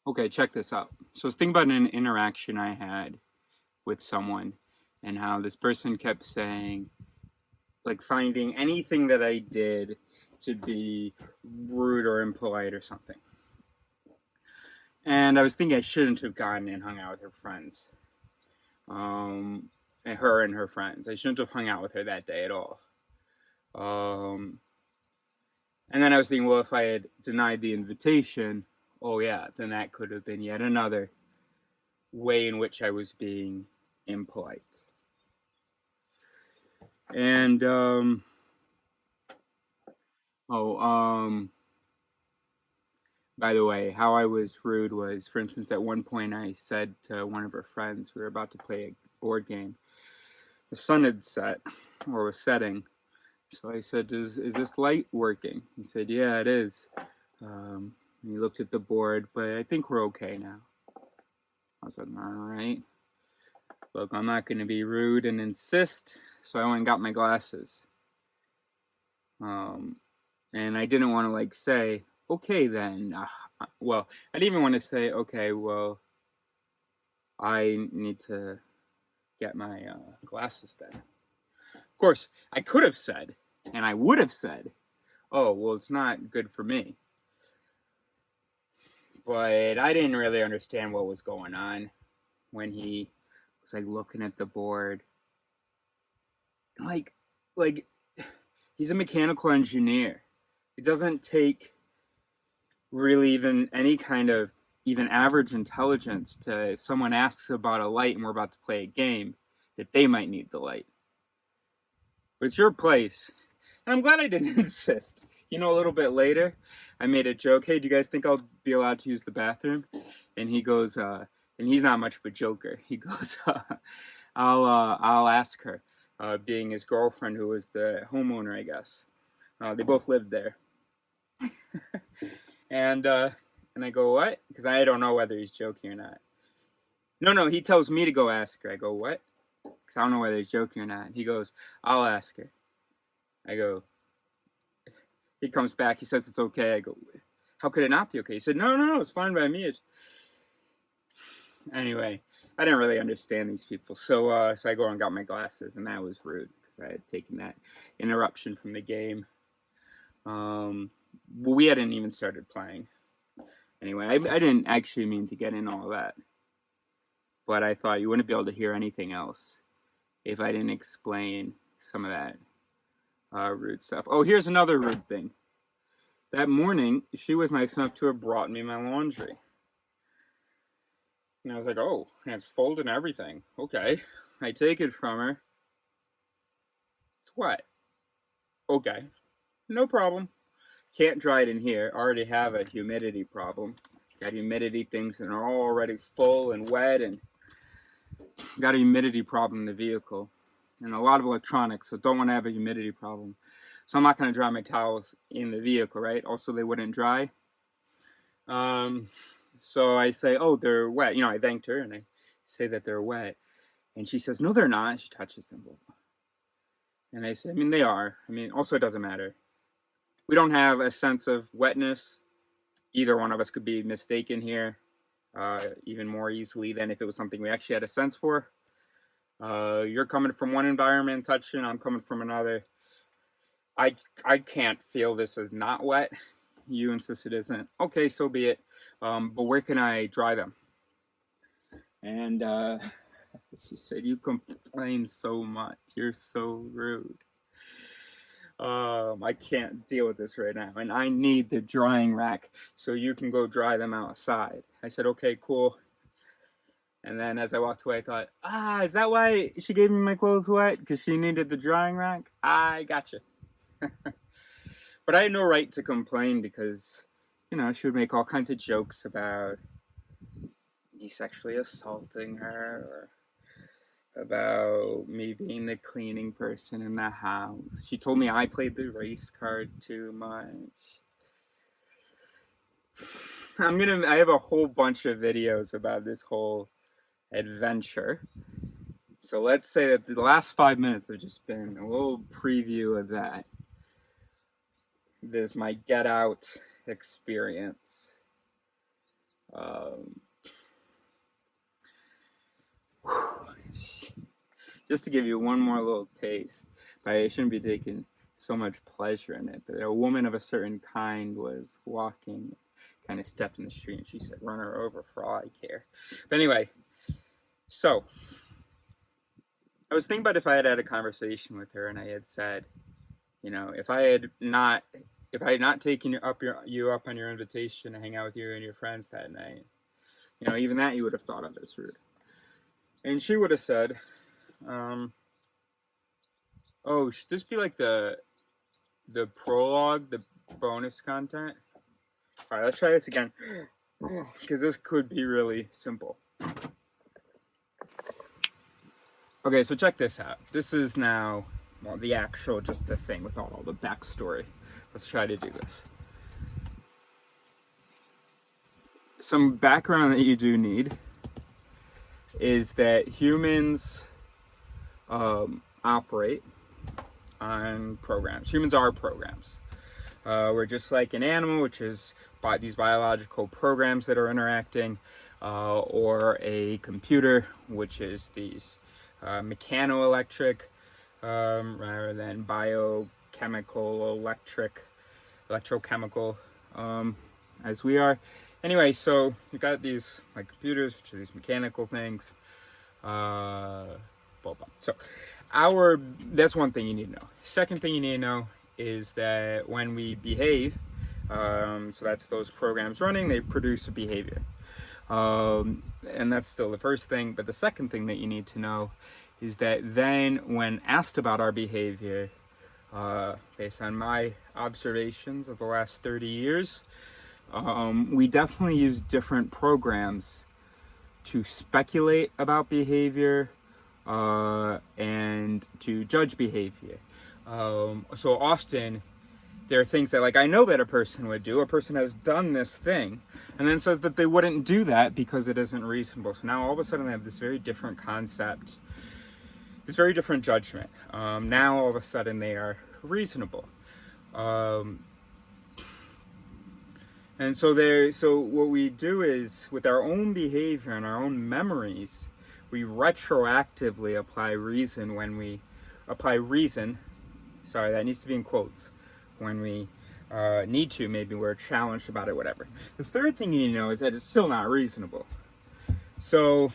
Okay, check this out. So I was thinking about an interaction I had with someone and how this person kept saying, like, finding anything that I did to be rude or impolite or something. And I was thinking I shouldn't have gone and hung out with her friends. Um, and her friends. I shouldn't have hung out with her that day at all. Um, and then I was thinking, well, if I had denied the invitation, oh yeah, then that could have been yet another way in which I was being impolite. And oh, by the way, how I was rude was, for instance, at one point I said to one of her friends, we were about to play a board game. The sun had set, or was setting. So I said, is this light working? He said, yeah, it is. He looked at the board, but I think we're okay now. I was like, all right. Look, I'm not going to be rude and insist. So I went and got my glasses. And I didn't want to like say, okay then. Well, I didn't even want to say, okay, well, I need to get my glasses then. Of course, I could have said, and I would have said, oh, well, it's not good for me. But I didn't really understand what was going on when he was like looking at the board. Like, like he's a mechanical engineer. It doesn't take really even any kind of even average intelligence to someone asks about a light and we're about to play a game that they might need the light. But it's your place. And I'm glad I didn't insist. You know, a little bit later, I made a joke. Hey, do you guys think I'll be allowed to use the bathroom? And he goes, and he's not much of a joker. He goes, I'll ask her, being his girlfriend, who was the homeowner, I guess. They both lived there. and I go, what? Because I don't know whether he's joking or not. No, he tells me to go ask her. I go, what? Because I don't know whether he's joking or not. He goes, I'll ask her. I go, he comes back. He says it's okay. I go, how could it not be okay? He said, no, it's fine by me. Anyway, I didn't really understand these people. So I go and got my glasses, and that was rude because I had taken that interruption from the game. Well, we hadn't even started playing. Anyway, I didn't actually mean to get in all that. But I thought you wouldn't be able to hear anything else if I didn't explain some of that rude stuff. Oh, here's another rude thing. That morning, she was nice enough to have brought me my laundry. And I was like, oh, and it's folded and everything. Okay. I take it from her. It's wet. Okay. No problem. Can't dry it in here. Already have a humidity problem. Got humidity things that are already full and wet, and got a humidity problem in the vehicle. And a lot of electronics, so don't want to have a humidity problem. So I'm not going to dry my towels in the vehicle, right? Also, they wouldn't dry. So I say, oh, they're wet. You know, I thanked her and I say that they're wet. And she says, no, they're not. She touches them. And I say, I mean, they are. I mean, also, it doesn't matter. We don't have a sense of wetness. Either one of us could be mistaken here even more easily than if it was something we actually had a sense for. You're coming from one environment touching, I'm coming from another. I can't feel this as not wet. You insist it isn't. Okay, so be it. But where can I dry them? And she said, you complain so much. You're so rude. I can't deal with this right now, and I need the drying rack so you can go dry them outside. I said, okay, cool. And then as I walked away, I thought, is that why she gave me my clothes wet? Because she needed the drying rack? I gotcha. But I had no right to complain because, you know, she would make all kinds of jokes about me sexually assaulting her or about me being the cleaning person in the house. She told me I played the race card too much. I have a whole bunch of videos about this whole adventure. So let's say that the last 5 minutes have just been a little preview of that. This is my get out experience. Um, just to give you one more little taste, but I shouldn't be taking so much pleasure in it. But a woman of a certain kind was walking, kind of stepped in the street, and she said, "Run her over for all I care." But anyway, so I was thinking about if I had had a conversation with her and I had said, if I had not taken you up on your invitation to hang out with you and your friends that night, even that you would have thought of as rude. And she would have said, "Oh, should this be like the prologue, the bonus content?" All right, let's try this again, because this could be really simple. Okay, so check this out. This is now, well, the actual, just the thing with all the backstory. Let's try to do this. Some background that you do need is that humans operate on programs. Humans are programs. We're just like an animal, which is these biological programs that are interacting, or a computer, which is these mechanoelectric, rather than biochemical, electrochemical, as we are. Anyway, so you've got these like computers, which are these mechanical things. So that's one thing you need to know. Second thing you need to know is that when we behave, so that's those programs running, they produce a behavior. And that's still the first thing. But the second thing that you need to know is that then when asked about our behavior, based on my observations of the last 30 years, we definitely use different programs to speculate about behavior and to judge behavior. So often there are things that, like, I know that a person would do. A person has done this thing and then says that they wouldn't do that because it isn't reasonable. So now all of a sudden they have this very different concept, this very different judgment. Now all of a sudden they are reasonable. And so what we do is, with our own behavior and our own memories, we retroactively apply reason when we apply reason. Sorry, that needs to be in quotes. When we need to, maybe we're challenged about it, whatever. The third thing you need to know is that it's still not reasonable. So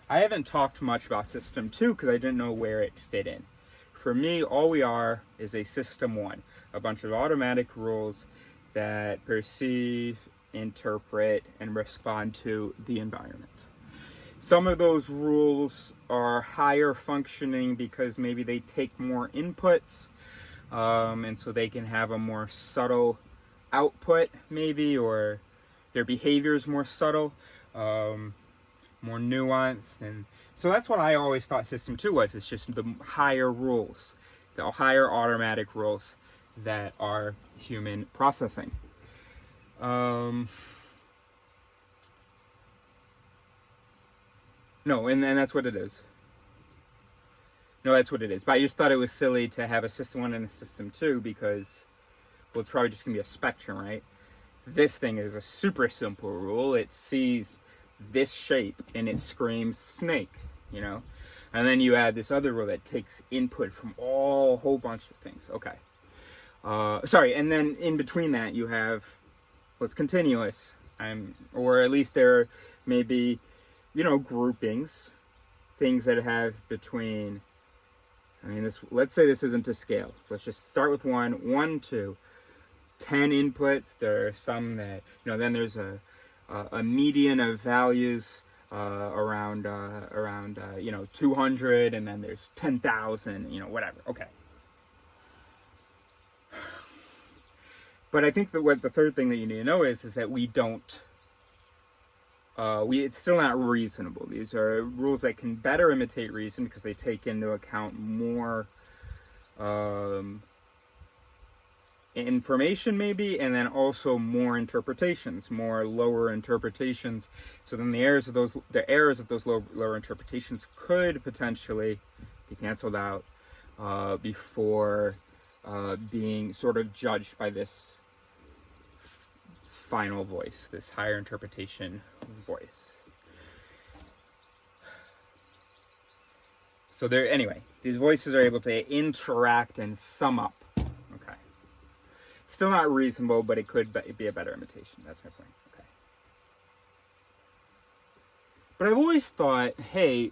I haven't talked much about system 2 because I didn't know where it fit in. For me, all we are is a system 1, a bunch of automatic rules that perceive, interpret, and respond to the environment. Some of those rules are higher functioning because maybe they take more inputs, and so they can have a more subtle output, maybe, or their behavior is more subtle, more nuanced. And so that's what I always thought system 2 was. It's just the higher rules, the higher automatic rules that are human processing. No, and that's what it is. No, that's what it is. But I just thought it was silly to have a system 1 and a system 2 because, well, it's probably just going to be a spectrum, right? This thing is a super simple rule. It sees this shape and it screams snake, And then you add this other rule that takes input from a whole bunch of things. Okay. Sorry, and then in between that you have what's continuous. Or at least there may be, groupings, things that have between, let's say this isn't to scale. So let's just start with 1, 2, 10 inputs. There are some that, then there's a median of values around 200, and then there's 10,000, whatever. Okay. But I think that what the third thing that you need to know is that we don't, it's still not reasonable. These are rules that can better imitate reason because they take into account more information maybe, and then also more interpretations, more lower interpretations. So then the errors of those lower interpretations could potentially be canceled out before being sort of judged by this final voice, this higher interpretation voice. So there, anyway, these voices are able to interact and sum up. Okay. Still not reasonable, but it could be a better imitation. That's my point. Okay. But I've always thought, hey,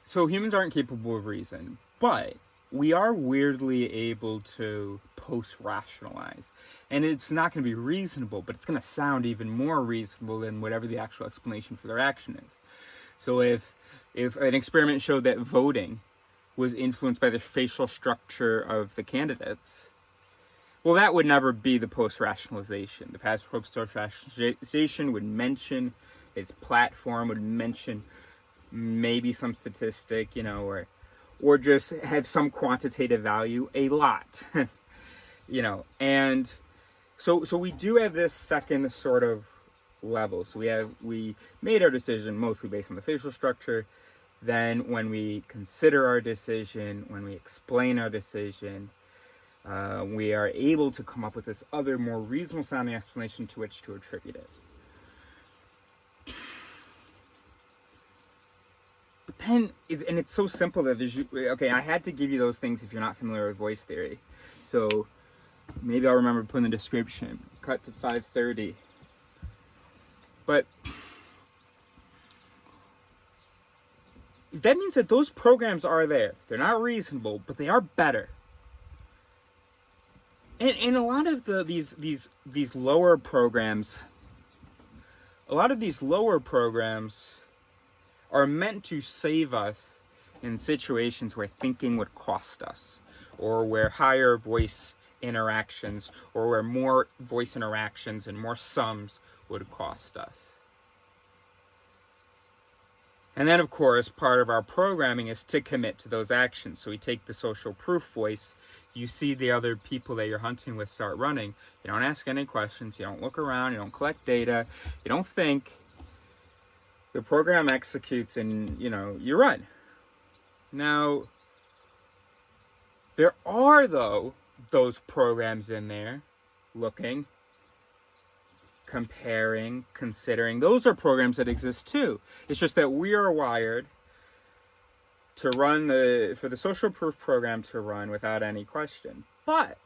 so humans aren't capable of reason, but we are weirdly able to post-rationalize. And it's not going to be reasonable, but it's going to sound even more reasonable than whatever the actual explanation for their action is. So if an experiment showed that voting was influenced by the facial structure of the candidates, well, that would never be the post-rationalization. The past post-rationalization would mention its platform, would mention maybe some statistic, or just have some quantitative value, a lot, and so we do have this second sort of level. So we made our decision mostly based on the facial structure. Then when we consider our decision, when we explain our decision, we are able to come up with this other more reasonable sounding explanation to which to attribute it. But then, and it's so simple that okay, I had to give you those things if you're not familiar with voice theory. So maybe I'll remember to put in the description. Cut to 5:30. But that means that those programs are there. They're not reasonable, but they are better. And a lot of these lower programs, are meant to save us in situations where thinking would cost us, or where higher voice interactions, or where more voice interactions and more sums would cost us. And then, of course, part of our programming is to commit to those actions. So we take the social proof voice. You see the other people that you're hunting with start running. You don't ask any questions. You don't look around. You don't collect data. You don't think. The program executes and, you run. Now, there are, though, those programs in there looking, comparing, considering. Those are programs that exist too. It's just that we are wired to run for the social proof program to run without any question. But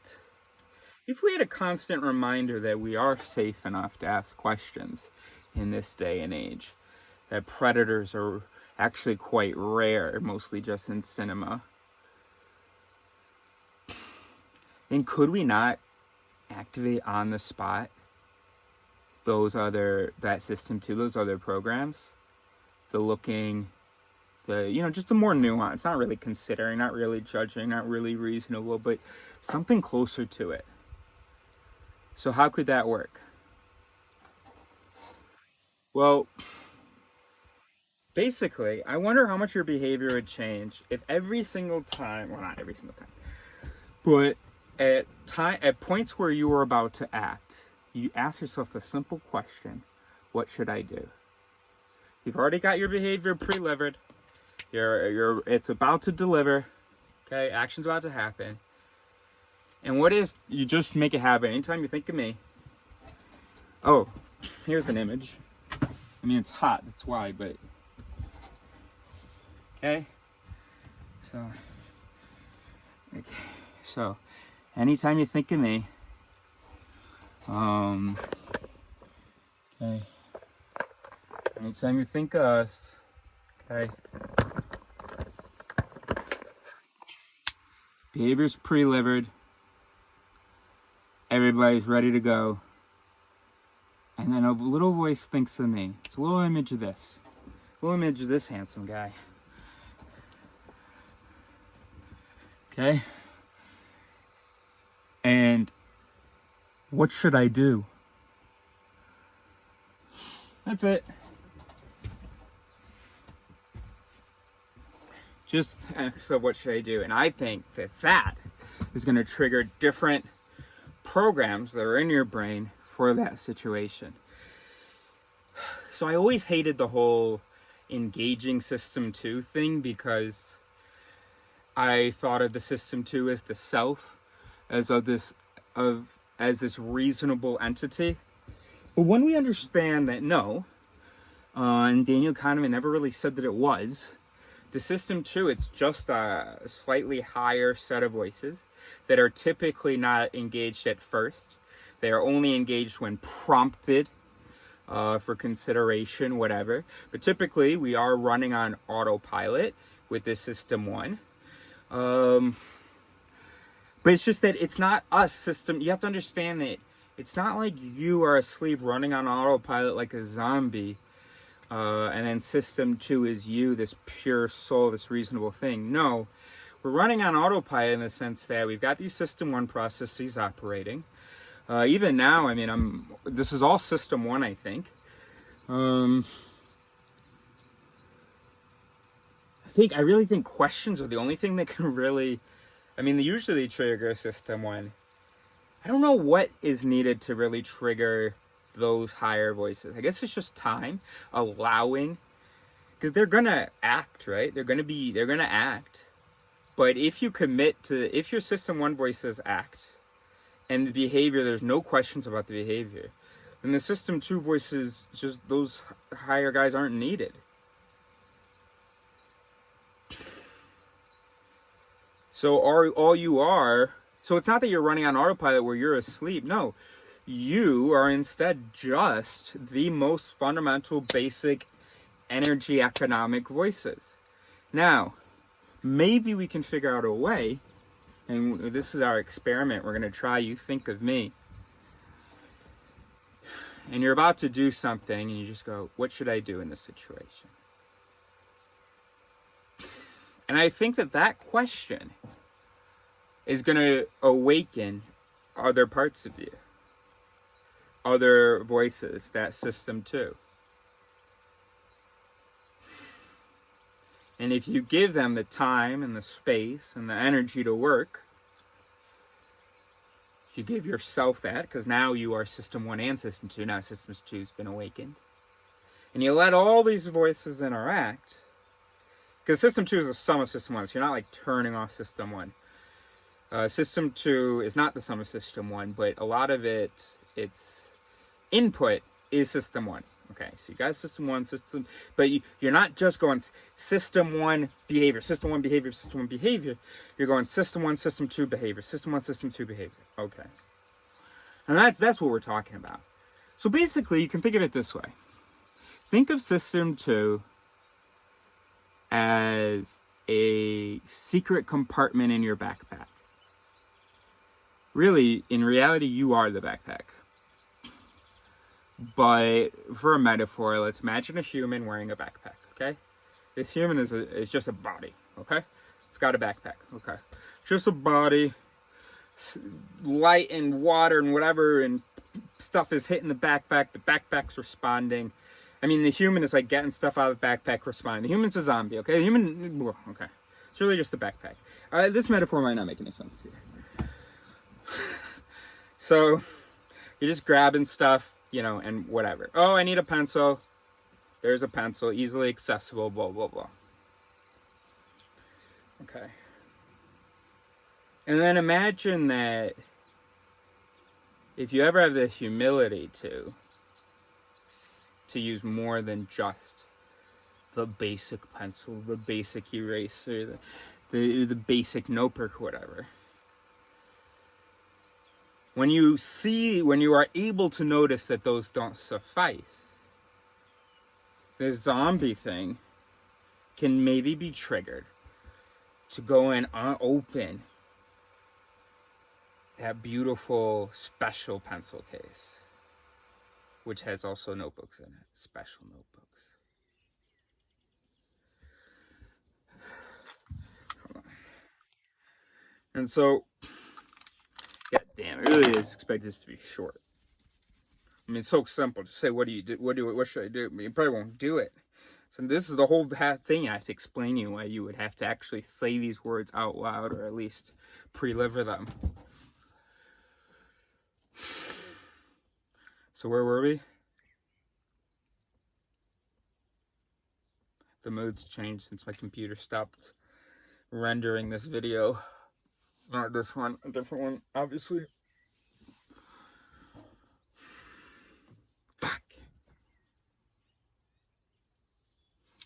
if we had a constant reminder that we are safe enough to ask questions in this day and age, that predators are actually quite rare, mostly just in cinema, then could we not activate on the spot that system too, those other programs? The looking, just the more nuance, not really considering, not really judging, not really reasonable, but something closer to it. So how could that work? Well, basically, I wonder how much your behavior would change if every single time, well, not every single time, but at points where you were about to act, you ask yourself the simple question, what should I do? You've already got your behavior pre-delivered. It's about to deliver. Okay, action's about to happen. And what if you just make it happen anytime you think of me? Oh, here's an image. I mean, it's hot, that's why, but okay. So anytime you think of me, okay. Anytime you think of us, okay. Behavior's pre-delivered. Everybody's ready to go. And then a little voice thinks of me. It's a little image of this. A little image of this handsome guy. Okay? And what should I do? That's it. Just so what should I do? And I think that is going to trigger different programs that are in your brain for that situation. So I always hated the whole engaging system 2 thing, because I thought of the system 2 as the self, as as this reasonable entity. But when we understand that no, and Daniel Kahneman never really said that it was, the system 2, it's just a slightly higher set of voices that are typically not engaged at first. They are only engaged when prompted for consideration, whatever. But typically, we are running on autopilot with this system 1. But it's just that it's not us system. You have to understand that it's not like you are asleep running on autopilot like a zombie. And then system 2 is you, this pure soul, this reasonable thing. No, we're running on autopilot in the sense that we've got these system 1 processes operating. Even now, I mean, this is all system 1, I think. I really think questions are the only thing that can really, I mean, they usually trigger system 1. I don't know what is needed to really trigger those higher voices. I guess it's just time, allowing, because they're gonna act, right? They're gonna act. But if you commit to, if your system 1 voices act, and the behavior, there's no questions about the behavior, then the system 2 voices, just those higher guys aren't needed. So all you are, so it's not that you're running on autopilot where you're asleep. No, you are instead just the most fundamental, basic energy economic voices. Now, maybe we can figure out a way, and this is our experiment we're going to try. You think of me, and you're about to do something, and you just go, what should I do in this situation? And I think that question is going to awaken other parts of you, other voices, that system 2. And if you give them the time and the space and the energy to work, if you give yourself that, because now you are system 1 and system 2, now system 2 has been awakened, and you let all these voices interact, because system 2 is a sum of system 1, so you're not like turning off system 1. System 2 is not the sum of system 1, but a lot of its input is system 1. Okay, so you got system 1, but you're not just going system 1 behavior, system 1 behavior, system 1 behavior. You're going system 1, system 2 behavior, system 1, system 2 behavior. Okay, and that's what we're talking about. So basically, you can think of it this way. Think of system 2 as a secret compartment in your backpack. Really, in reality, you are the backpack. But for a metaphor, let's imagine a human wearing a backpack, okay? This human is just a body, okay? It's got a backpack, okay? Just a body, light and water and whatever, and stuff is hitting the backpack backpack's responding. I mean, the human is like getting stuff out of the backpack, responding. The human's a zombie, okay? The human, okay. It's really just the backpack. This metaphor might not make any sense to you. So, you're just grabbing stuff, you know, and whatever. Oh, I need a pencil. There's a pencil, easily accessible, blah, blah, blah. Okay. And then imagine that if you ever have the humility to use more than just the basic pencil, the basic eraser, the basic notebook, whatever. When you are able to notice that those don't suffice, this zombie thing can maybe be triggered to go and open that beautiful special pencil case, which has also notebooks in it, special notebooks. Hold on. And so, God damn, I really expect this to be short. I mean, it's so simple. Just say, what do you do? What should I do? I mean, you probably won't do it. So this is the whole thing. I have to explain to you why you would have to actually say these words out loud, or at least pre-liver them. So where were we? The mood's changed since my computer stopped rendering this video. Not this one, a different one, obviously.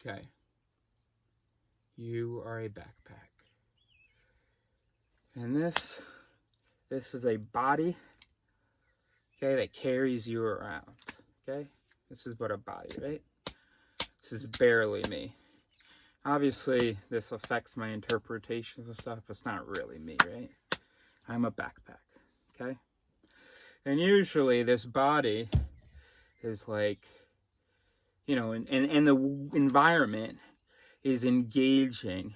Okay. You are a backpack. And this is a body, okay, that carries you around, okay? This is but a body, right? This is barely me. Obviously, this affects my interpretations and stuff, but it's not really me, right? I'm a backpack, okay? And usually this body is like, you know, and the environment is engaging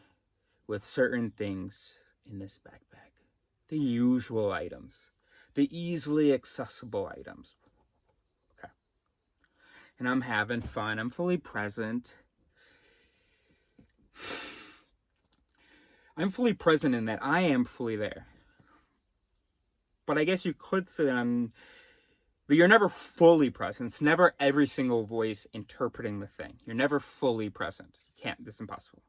with certain things in this backpack. The usual items, the easily accessible items. Okay. And I'm having fun. I'm fully present. I'm fully present in that I am fully there. But I guess you could say that but you're never fully present. It's never every single voice interpreting the thing. You're never fully present. You can't. It's impossible.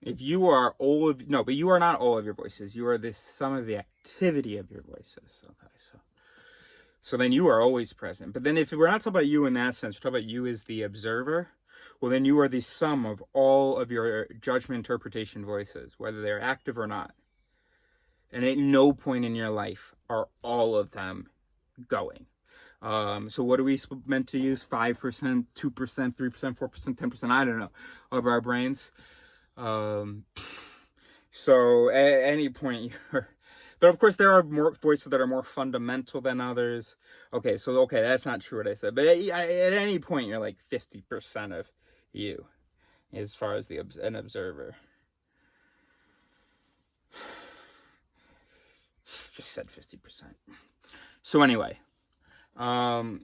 If you are all of, no, but you are not all of your voices. You are the sum of the activity of your voices. Okay, so then you are always present. But then if we're not talking about you in that sense, we're talking about you as the observer, well, then you are the sum of all of your judgment interpretation voices, whether they're active or not. And at no point in your life are all of them going. So what are we meant to use? 5%, 2%, 3%, 4%, 10%, I don't know, of our brains. So at any point but of course there are more voices that are more fundamental than others. Okay, that's not true what I said, but at any point you're like 50% of you as far as an observer. Just said 50%. So anyway, but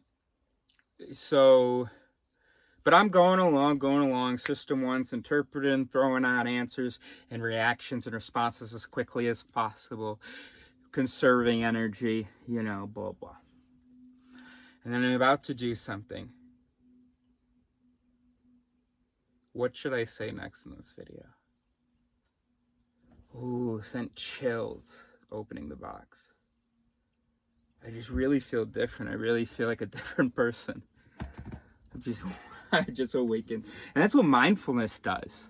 I'm going along. System one's interpreting, throwing out answers and reactions and responses as quickly as possible, conserving energy, you know, blah, blah. And then I'm about to do something. What should I say next in this video? Ooh, sent chills opening the box. I just really feel different. I really feel like a different person. I just awakened. And that's what mindfulness does,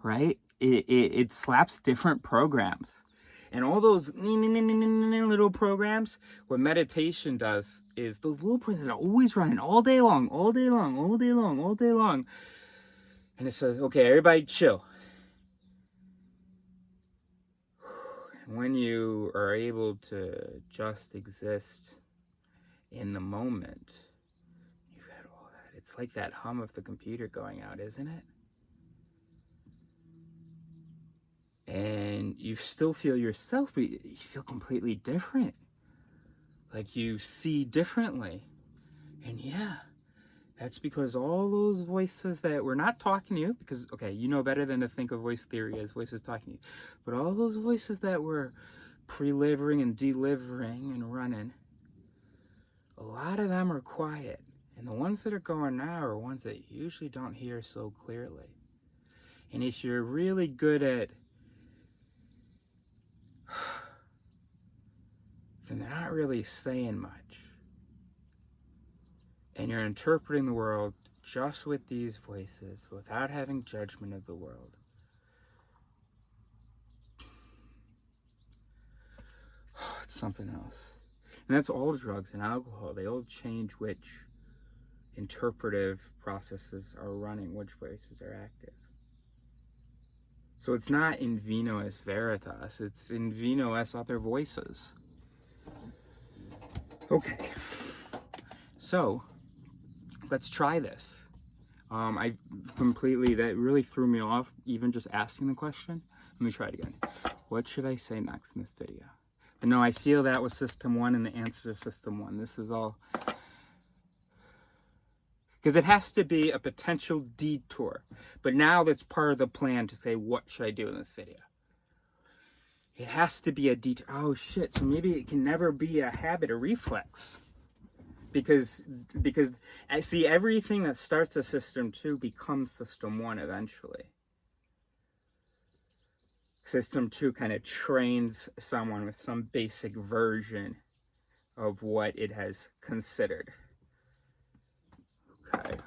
right? It slaps different programs. And all those little programs, what meditation does is those little programs that are always running all day long. And it says, okay, everybody chill. And when you are able to just exist in the moment, you've had all that. It's like that hum of the computer going out, isn't it? And you still feel yourself, but you feel completely different. Like you see differently. And yeah, that's because all those voices that were not talking to you, because, okay, you know better than to think of voice theory as voices talking to you, but all those voices that were pre-delivering and delivering and running, a lot of them are quiet. And the ones that are going now are ones that you usually don't hear so clearly. And if you're really good at, then they're not really saying much. And you're interpreting the world just with these voices without having judgment of the world. It's something else. And that's all drugs and alcohol. They all change which interpretive processes are running, which voices are active. So it's not in vino es veritas, it's in vino es other voices. Okay, so let's try this. That really threw me off, even just asking the question. Let me try it again. What should I say next in this video? But no, I feel that was system one and the answers are system one. This is all, because it has to be a potential detour. But now that's part of the plan to say, what should I do in this video? It has to be a detour. Oh shit, so maybe it can never be a habit or reflex. Because I see everything that starts a system 2 becomes system 1 eventually. System 2 kind of trains someone with some basic version of what it has considered. Okay.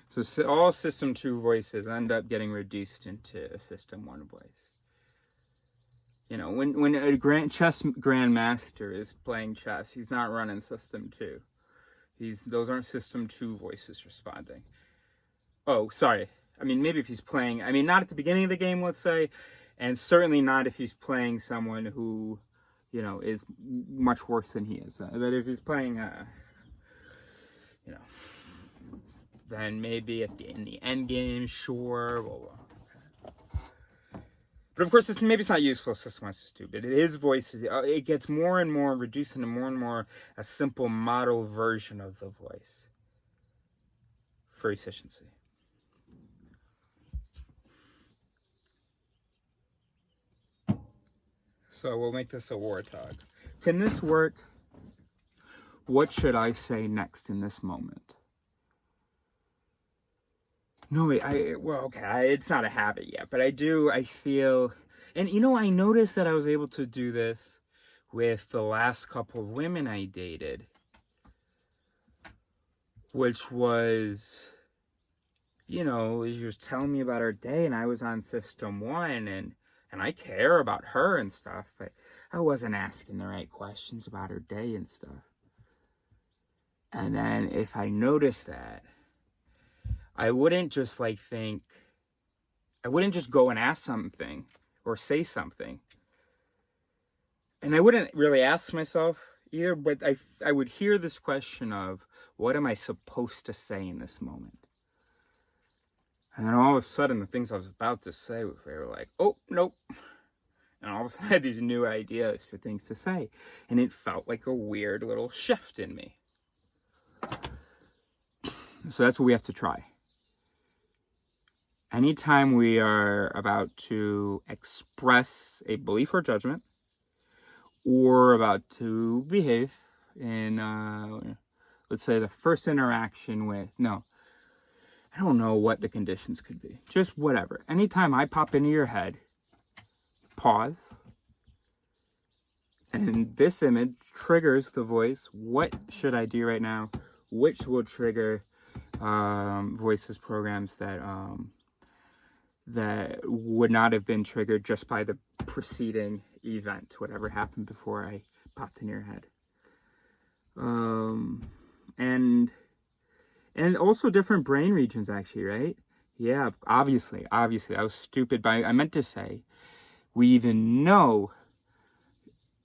So all System 2 voices end up getting reduced into a System 1 voice. You know, when a chess grandmaster is playing chess, he's not running System 2. Those aren't System 2 voices responding. Oh, sorry. I mean, maybe if he's playing, I mean, not at the beginning of the game, let's say, and certainly not if he's playing someone who, you know, is much worse than he is. But if he's playing, you know, then maybe in the end game, sure. Well, but of course, maybe it's not useful. System 1, System 2, but it is voices. It gets more and more reduced into more and more a simple model version of the voice for efficiency. So we'll make this a warthog. Can this work? What should I say next in this moment? No, well, okay, it's not a habit yet, but I feel, and you know, I noticed that I was able to do this with the last couple of women I dated, which was, you know, she was telling me about her day, and I was on System 1, and I care about her and stuff, but I wasn't asking the right questions about her day and stuff. And then if I noticed that, I wouldn't just I wouldn't just go and ask something or say something. And I wouldn't really ask myself either, but I would hear this question of, what am I supposed to say in this moment? And then all of a sudden, the things I was about to say, they were like, oh, nope. And all of a sudden, I had these new ideas for things to say. And it felt like a weird little shift in me. So that's what we have to try. Anytime we are about to express a belief or judgment, or about to behave in, let's say, the first interaction with, I don't know what the conditions could be. Just whatever. Anytime I pop into your head, pause. And this image triggers the voice. What should I do right now? Which will trigger voices programs that would not have been triggered just by the preceding event, whatever happened before I popped in your head. And also different brain regions, actually, right? Yeah, obviously, I was stupid, but I meant to say, we even know,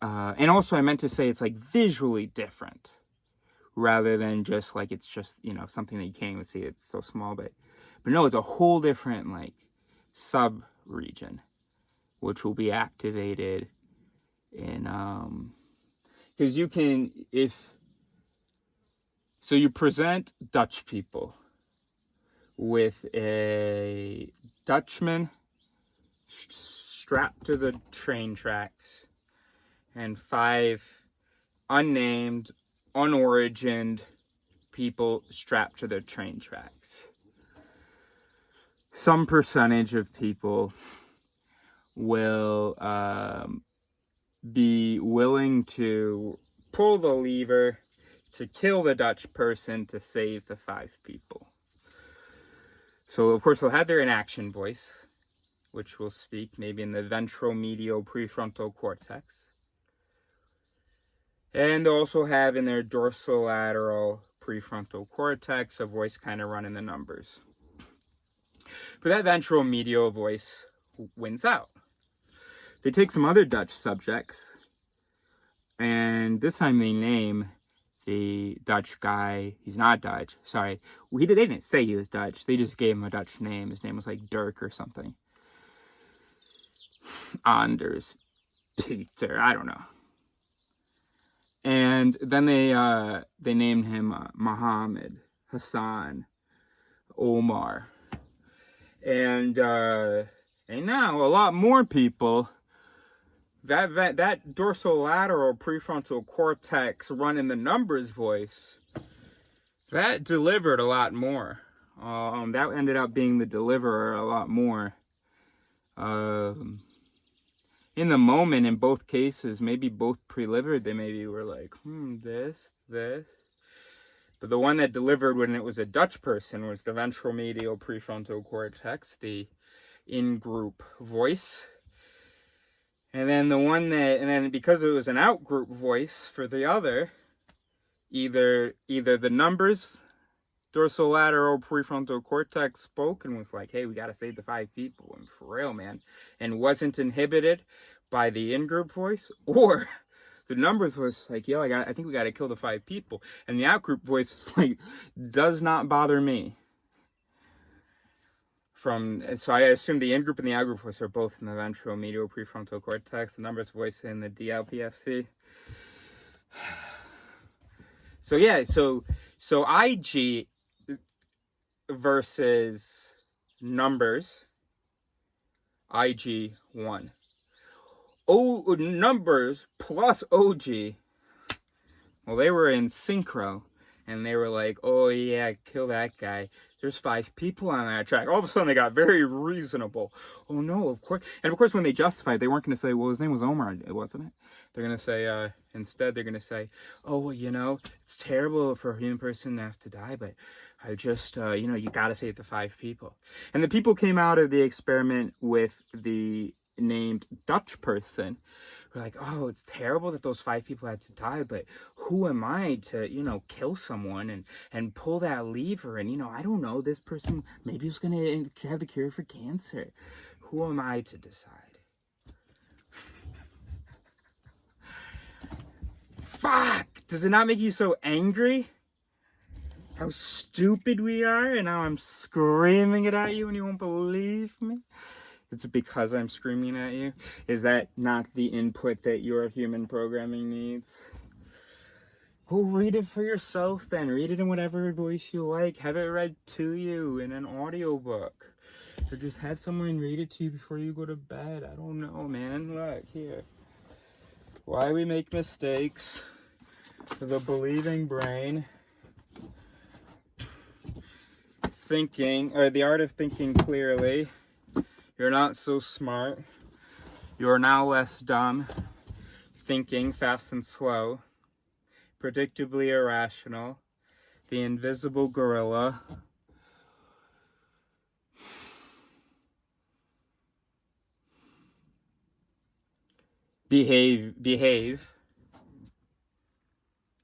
and also I meant to say it's like visually different, rather than just like, it's just, you know, something that you can't even see, it's so small, but no, it's a whole different, like, sub-region, which will be activated in, because you can, so you present Dutch people with a Dutchman strapped to the train tracks and 5 unnamed, unorigined people strapped to the train tracks. Some percentage of people will be willing to pull the lever to kill the Dutch person to save the 5 people. So, of course, they'll have their inaction voice, which will speak maybe in the ventromedial prefrontal cortex. And they'll also have in their dorsolateral prefrontal cortex a voice kind of running the numbers. But that ventromedial voice wins out. They take some other Dutch subjects, and this time they name the Dutch guy. He's not Dutch, sorry. They didn't say he was Dutch. They just gave him a Dutch name. His name was like Dirk or something. Anders, Peter, I don't know. And then they named him Mohammed, Hassan, Omar. And now a lot more people, that dorsolateral prefrontal cortex running the numbers voice, that delivered a lot more. That ended up being the deliverer a lot more. in the moment, in both cases, maybe both pre-delivered, they maybe were like, this. But the one that delivered when it was a Dutch person was the ventral medial prefrontal cortex, the in-group voice. And then because it was an out-group voice for the other, either the numbers, dorsolateral prefrontal cortex spoke and was like, hey, we got to save the 5 people, and for real, man, and wasn't inhibited by the in-group voice, or the numbers was like, yo, I think we got to kill the 5 people, and the out-group voice was like, does not bother me. So I assume the in-group and the out-group voice are both in the ventral medial prefrontal cortex, the numbers voice in the DLPFC. So yeah, so IG versus numbers, IG1. Numbers plus OG, well, they were in synchro, and they were like, oh yeah, kill that guy. There's 5 people on that track. All of a sudden, they got very reasonable. Oh no, of course. And of course, when they justified, they weren't going to say, well, his name was Omar, wasn't it? They're going to say, instead, they're going to say, oh, well, it's terrible for a human person to have to die, but I just, you got to save the 5 people. And the people came out of the experiment with the named Dutch person. We're like, oh, it's terrible that those 5 people had to die, but who am I to, kill someone and pull that lever? And, I don't know, this person maybe was going to have the cure for cancer. Who am I to decide? Fuck! Does it not make you so angry? How stupid we are, and now I'm screaming it at you and you won't believe me? It's because I'm screaming at you? Is that not the input that your human programming needs? Go read it for yourself then. Read it in whatever voice you like. Have it read to you in an audiobook. Or just have someone read it to you before you go to bed. I don't know, man. Look, here. Why we make mistakes. The believing brain. Thinking, or the art of thinking clearly. You're not so smart. You're now less dumb. Thinking fast and slow. Predictably irrational. The invisible gorilla. Behave.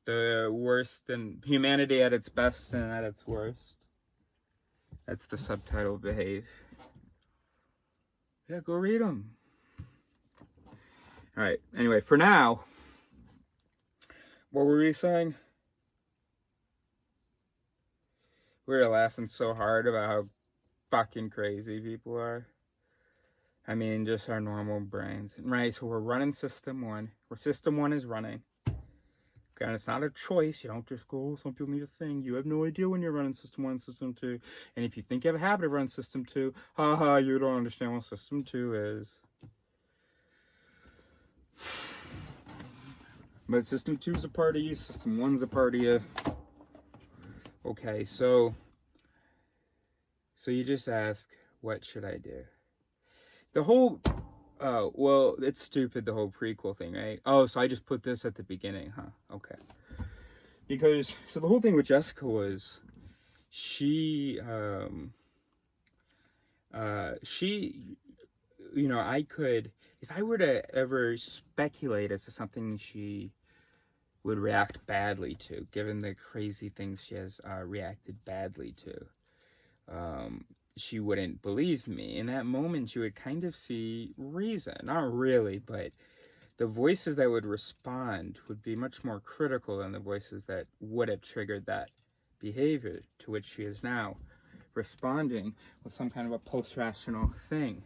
The worst, and humanity at its best and at its worst. That's the subtitle, Behave. Yeah, go read them. All right. Anyway, for now, what were we saying? We were laughing so hard about how fucking crazy people are. I mean, just our normal brains. Right, so we're running System 1. Where System 1 is running. Okay, and it's not a choice. You don't just go, oh, some people need a thing. You have no idea when you're running System 1 and System 2. And if you think you have a habit of running System 2, haha, you don't understand what System 2 is. But System 2 is a part of you. System 1's a part of you. Okay, so you just ask, what should I do? The whole... Oh, well, it's stupid, the whole prequel thing, right? Oh, so I just put this at the beginning, huh? Okay. Because, so the whole thing with Jessica was, she, I could, if I were to ever speculate as to something she would react badly to, given the crazy things she has reacted badly to, she wouldn't believe me. In that moment, she would kind of see reason. Not really, but the voices that would respond would be much more critical than the voices that would have triggered that behavior, to which she is now responding with some kind of a post-rational thing.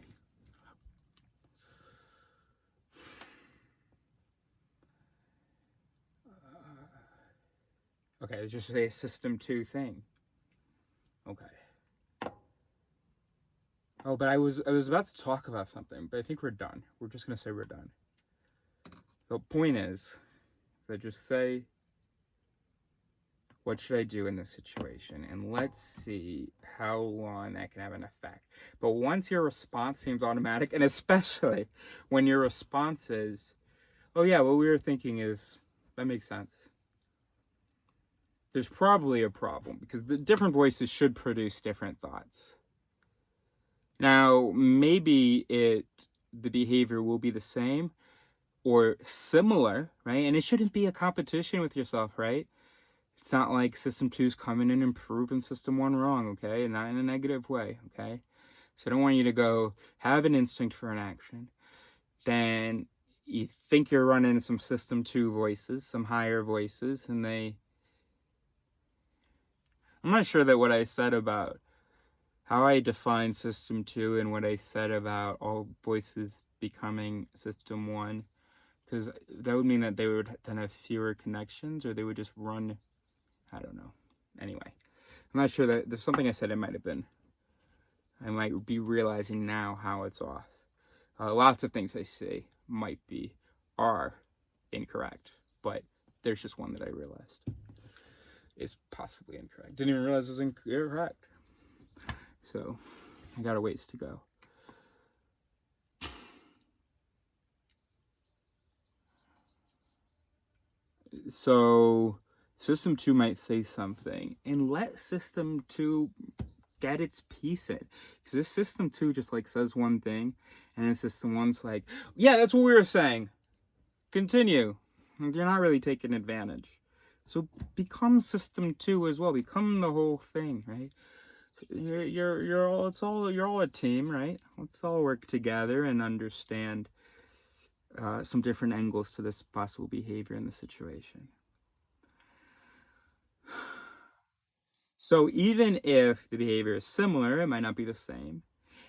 Okay, it's just a System 2 thing. Okay. Oh, but I was about to talk about something, but I think we're done. We're just going to say we're done. The point is I just say, What should I do in this situation? And let's see how long that can have an effect. But once your response seems automatic, and especially when your response is, oh yeah, what we were thinking is, that makes sense, there's probably a problem, because the different voices should produce different thoughts. Now, maybe the behavior will be the same or similar, right? And it shouldn't be a competition with yourself, right? It's not like System 2 is coming in and proving System 1 wrong, okay? And not in a negative way, okay? So I don't want you to go have an instinct for an action. Then you think you're running some System 2 voices, some higher voices, and I'm not sure that what I said about how I define System 2 and what I said about all voices becoming System 1, because that would mean that they would then have fewer connections, or they would just run, I don't know. Anyway, I'm not sure that there's something I said I might be realizing now how it's off. Lots of things I say are incorrect, but there's just one that I realized is possibly incorrect. Didn't even realize it was incorrect. So I got a ways to go. So System 2 might say something, and let System 2 get its piece in. Because this System 2 just like says one thing, and then System 1's like, yeah, that's what we were saying. Continue. You're not really taking advantage. So become System 2 as well. Become the whole thing, right? You're all a team, right? Let's all work together and understand some different angles to this possible behavior in the situation. So even if the behavior is similar, it might not be the same.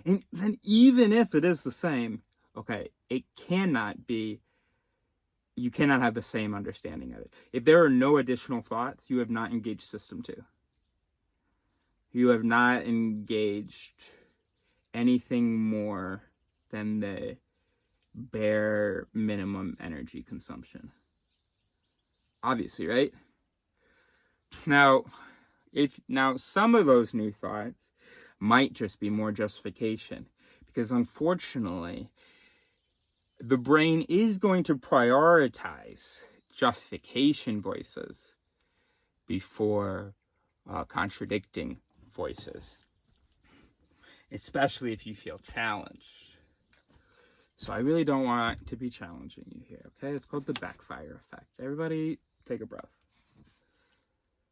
And then even if it is the same, okay, you cannot have the same understanding of it. If there are no additional thoughts, you have not engaged System 2. You have not engaged anything more than the bare minimum energy consumption. Obviously, right? Now, some of those new thoughts might just be more justification, because unfortunately, the brain is going to prioritize justification voices before contradicting voices, especially if you feel challenged. So I really don't want to be challenging you here, okay? It's called the backfire effect. Everybody take a breath.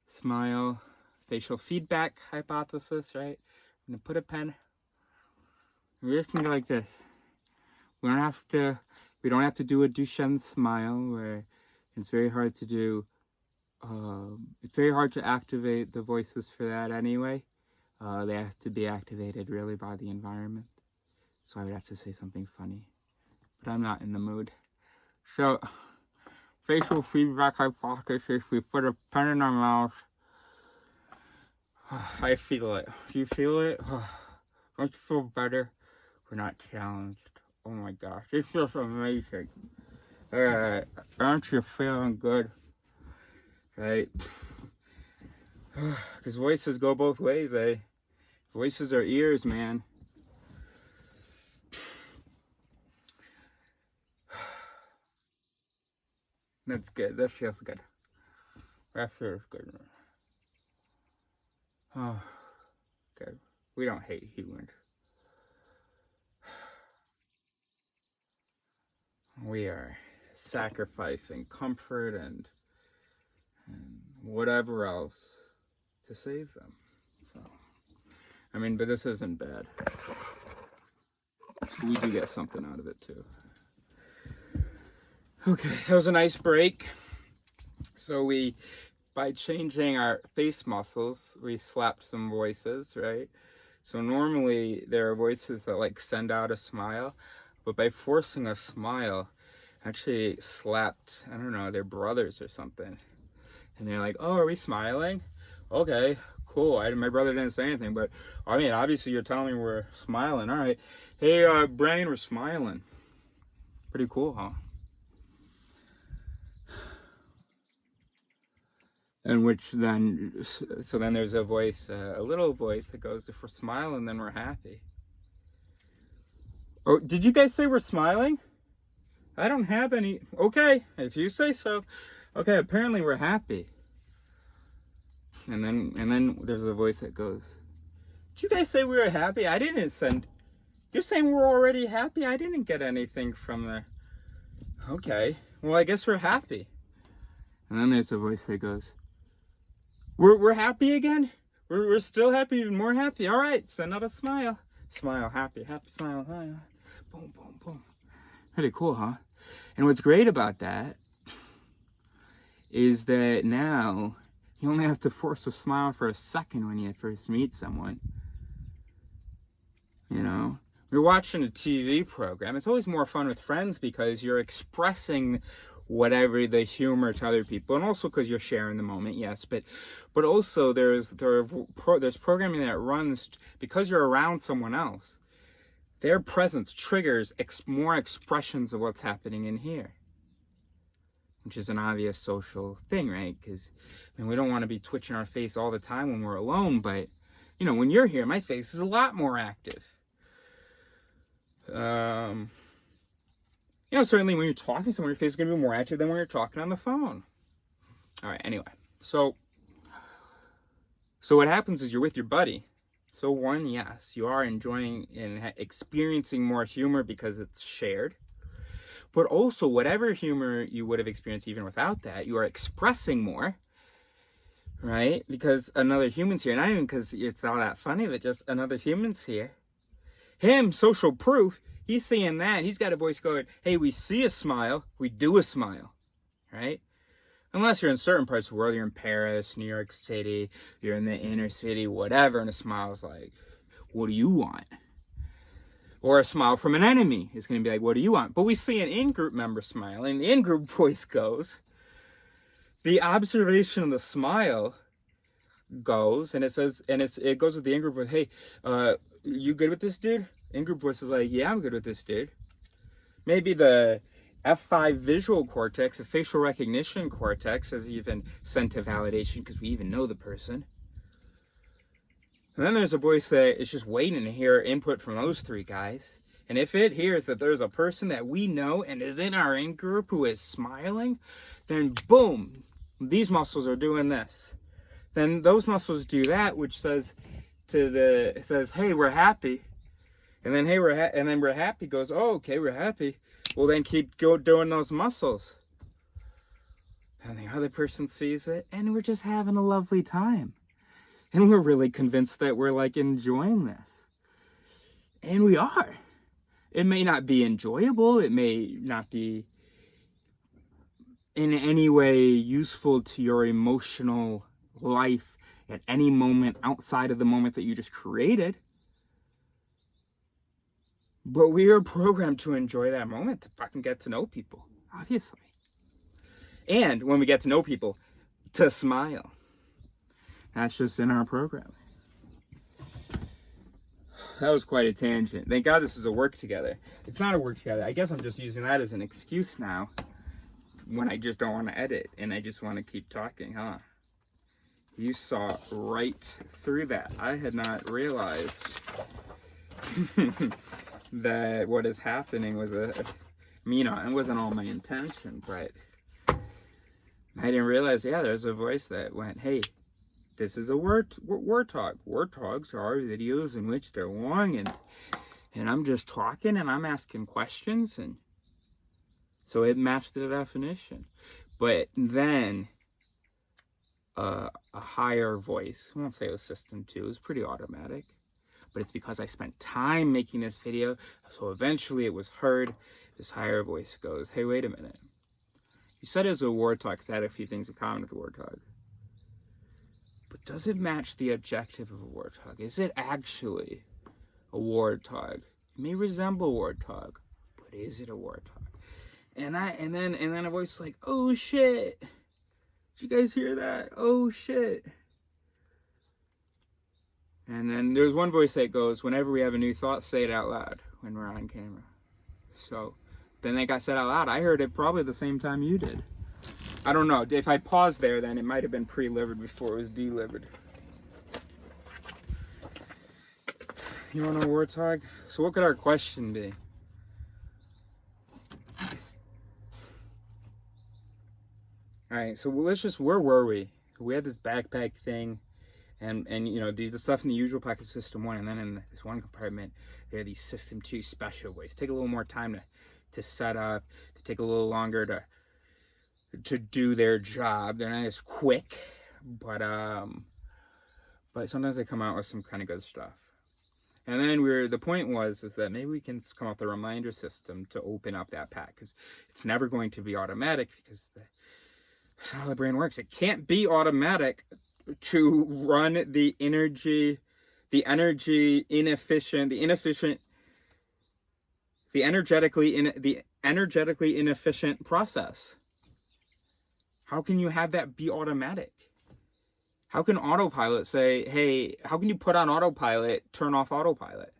Smile. Facial feedback hypothesis, right? I'm going to put a pen. We're just going to go like this. We don't have to do a Duchenne smile where it's very hard to do. It's very hard to activate the voices for that anyway. They have to be activated really by the environment. So I would have to say something funny. But I'm not in the mood. So, facial feedback hypothesis, we put a pen in our mouth. I feel it. Do you feel it? Don't you feel better? We're not challenged. Oh my gosh, this feels amazing. Alright, aren't you feeling good? Right? Because voices go both ways, eh? Voices are ears, man. That's good. That feels good. That feels good. Oh, good. We don't hate humans. We are sacrificing comfort and whatever else to save them. So, I mean, but this isn't bad. We do get something out of it too. Okay, that was a nice break. So by changing our face muscles, we slapped some voices, right? So normally there are voices that like send out a smile, but by forcing a smile, actually slapped, I don't know, their brothers or something. And they're like, oh, are we smiling? Okay, cool. My brother didn't say anything, but I mean, obviously you're telling me we're smiling. All right. Hey, brain, we're smiling. Pretty cool, huh? And which then, so then there's a voice, a little voice that goes, if we're smiling, then we're happy. Oh, did you guys say we're smiling? I don't have any. Okay, if you say so. Okay, apparently we're happy. And then there's a voice that goes, did you guys say we were happy? I didn't send. You're saying we're already happy? I didn't get anything from there. Okay, well, I guess we're happy. And then there's a voice that goes, we're happy again? We're still happy, even more happy? All right, send out a smile. Smile, happy, happy, smile. Boom, boom, boom. Pretty cool, huh? And what's great about that is that now you only have to force a smile for a second when you first meet someone. You know? You're watching a TV program. It's always more fun with friends because you're expressing whatever the humor to other people, and also because you're sharing the moment, yes, but also there's programming that runs because you're around someone else. Their presence triggers more expressions of what's happening in here, which is an obvious social thing, right? Because I mean, we don't want to be twitching our face all the time when we're alone, but you know, when you're here, my face is a lot more active. You know, certainly when you're talking to someone, your face is going to be more active than when you're talking on the phone. All right, anyway. So what happens is you're with your buddy. So one, yes, you are enjoying and experiencing more humor because it's shared. But also, whatever humor you would have experienced even without that, you are expressing more, right? Because another human's here. Not even because it's all that funny, but just another human's here. Him, social proof. He's seeing that. He's got a voice going, hey, we see a smile. We do a smile, right? Unless you're in certain parts of the world. You're in Paris, New York City. You're in the inner city, whatever. And a smile's like, what do you want? Or a smile from an enemy is going to be like, what do you want? But we see an in-group member smile. And the in-group voice goes, the observation of the smile goes, and it says, and it goes with the in-group with, hey, you good with this dude? In-group voice is like, yeah, I'm good with this dude. Maybe the F5 visual cortex, the facial recognition cortex, has even sent to validation because we even know the person. And then there's a voice that is just waiting to hear input from those three guys. And if it hears that there's a person that we know and is in our in-group who is smiling, then boom, these muscles are doing this. Then those muscles do that, which says hey, we're happy. And then, hey, we're happy goes, oh, okay, we're happy. Well, then keep doing those muscles. And the other person sees it, and we're just having a lovely time. And we're really convinced that we're, like, enjoying this. And we are. It may not be enjoyable. It may not be in any way useful to your emotional life at any moment outside of the moment that you just created. But we are programmed to enjoy that moment, to fucking get to know people, obviously. And when we get to know people, to smile. That's just in our program. That was quite a tangent. Thank God this is a work together. It's not a work together. I guess I'm just using that as an excuse now when I just don't want to edit and I just want to keep talking, huh? You saw right through that. I had not realized that what is happening was it wasn't all my intention, but I didn't realize, yeah, there's a voice that went, hey, this is a word talk. Word talks are videos in which they're long and I'm just talking and I'm asking questions, and so it matched the definition. But then a higher voice, I won't say it was system 2, it was pretty automatic, but it's because I spent time making this video, so eventually it was heard. This higher voice goes, hey, wait a minute. You said it was a word talk because I had a few things in common with the word talk. But does it match the objective of a word talk? Is it actually a word talk? It may resemble a word talk, but is it a word talk? And then a voice like, oh shit. Did you guys hear that? Oh shit. And then there's one voice that goes, whenever we have a new thought, say it out loud when we're on camera. So then that got said out loud. I heard it probably the same time you did. I don't know. If I paused there, then it might have been pre-livered before it was delivered. You want a warthog? So what could our question be? Alright, so let's just, where were we? We had this backpack thing, and you know, the stuff in the usual package system 1, and then in this one compartment, there are these system 2 special voices. Take a little more time to set up, to take a little longer to do their job. They're not as quick, but sometimes they come out with some kind of good stuff. And then the point is that maybe we can come up with a reminder system to open up that pack, because it's never going to be automatic, because that's not how the brain works. It can't be automatic to run the energetically inefficient process. How can you have that be automatic? How can autopilot say, hey, how can you put on autopilot, turn off autopilot?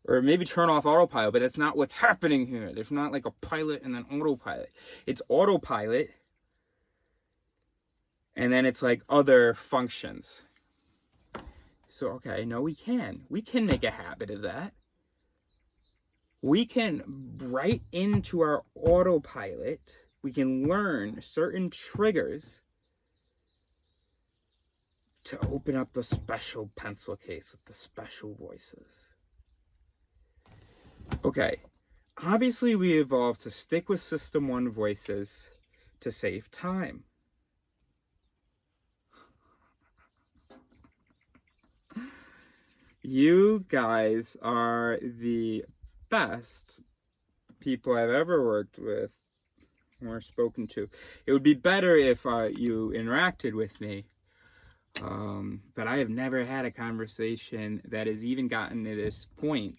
Or maybe turn off autopilot, but that's not what's happening here. There's not like a pilot and then autopilot. It's autopilot, and then it's like other functions. So, okay, no, we can. We can make a habit of that. We can write into our autopilot, we can learn certain triggers to open up the special pencil case with the special voices. Okay, obviously we evolved to stick with System 1 voices to save time. You guys are the best people I've ever worked with or spoken to. It would be better if you interacted with me. But I have never had a conversation that has even gotten to this point.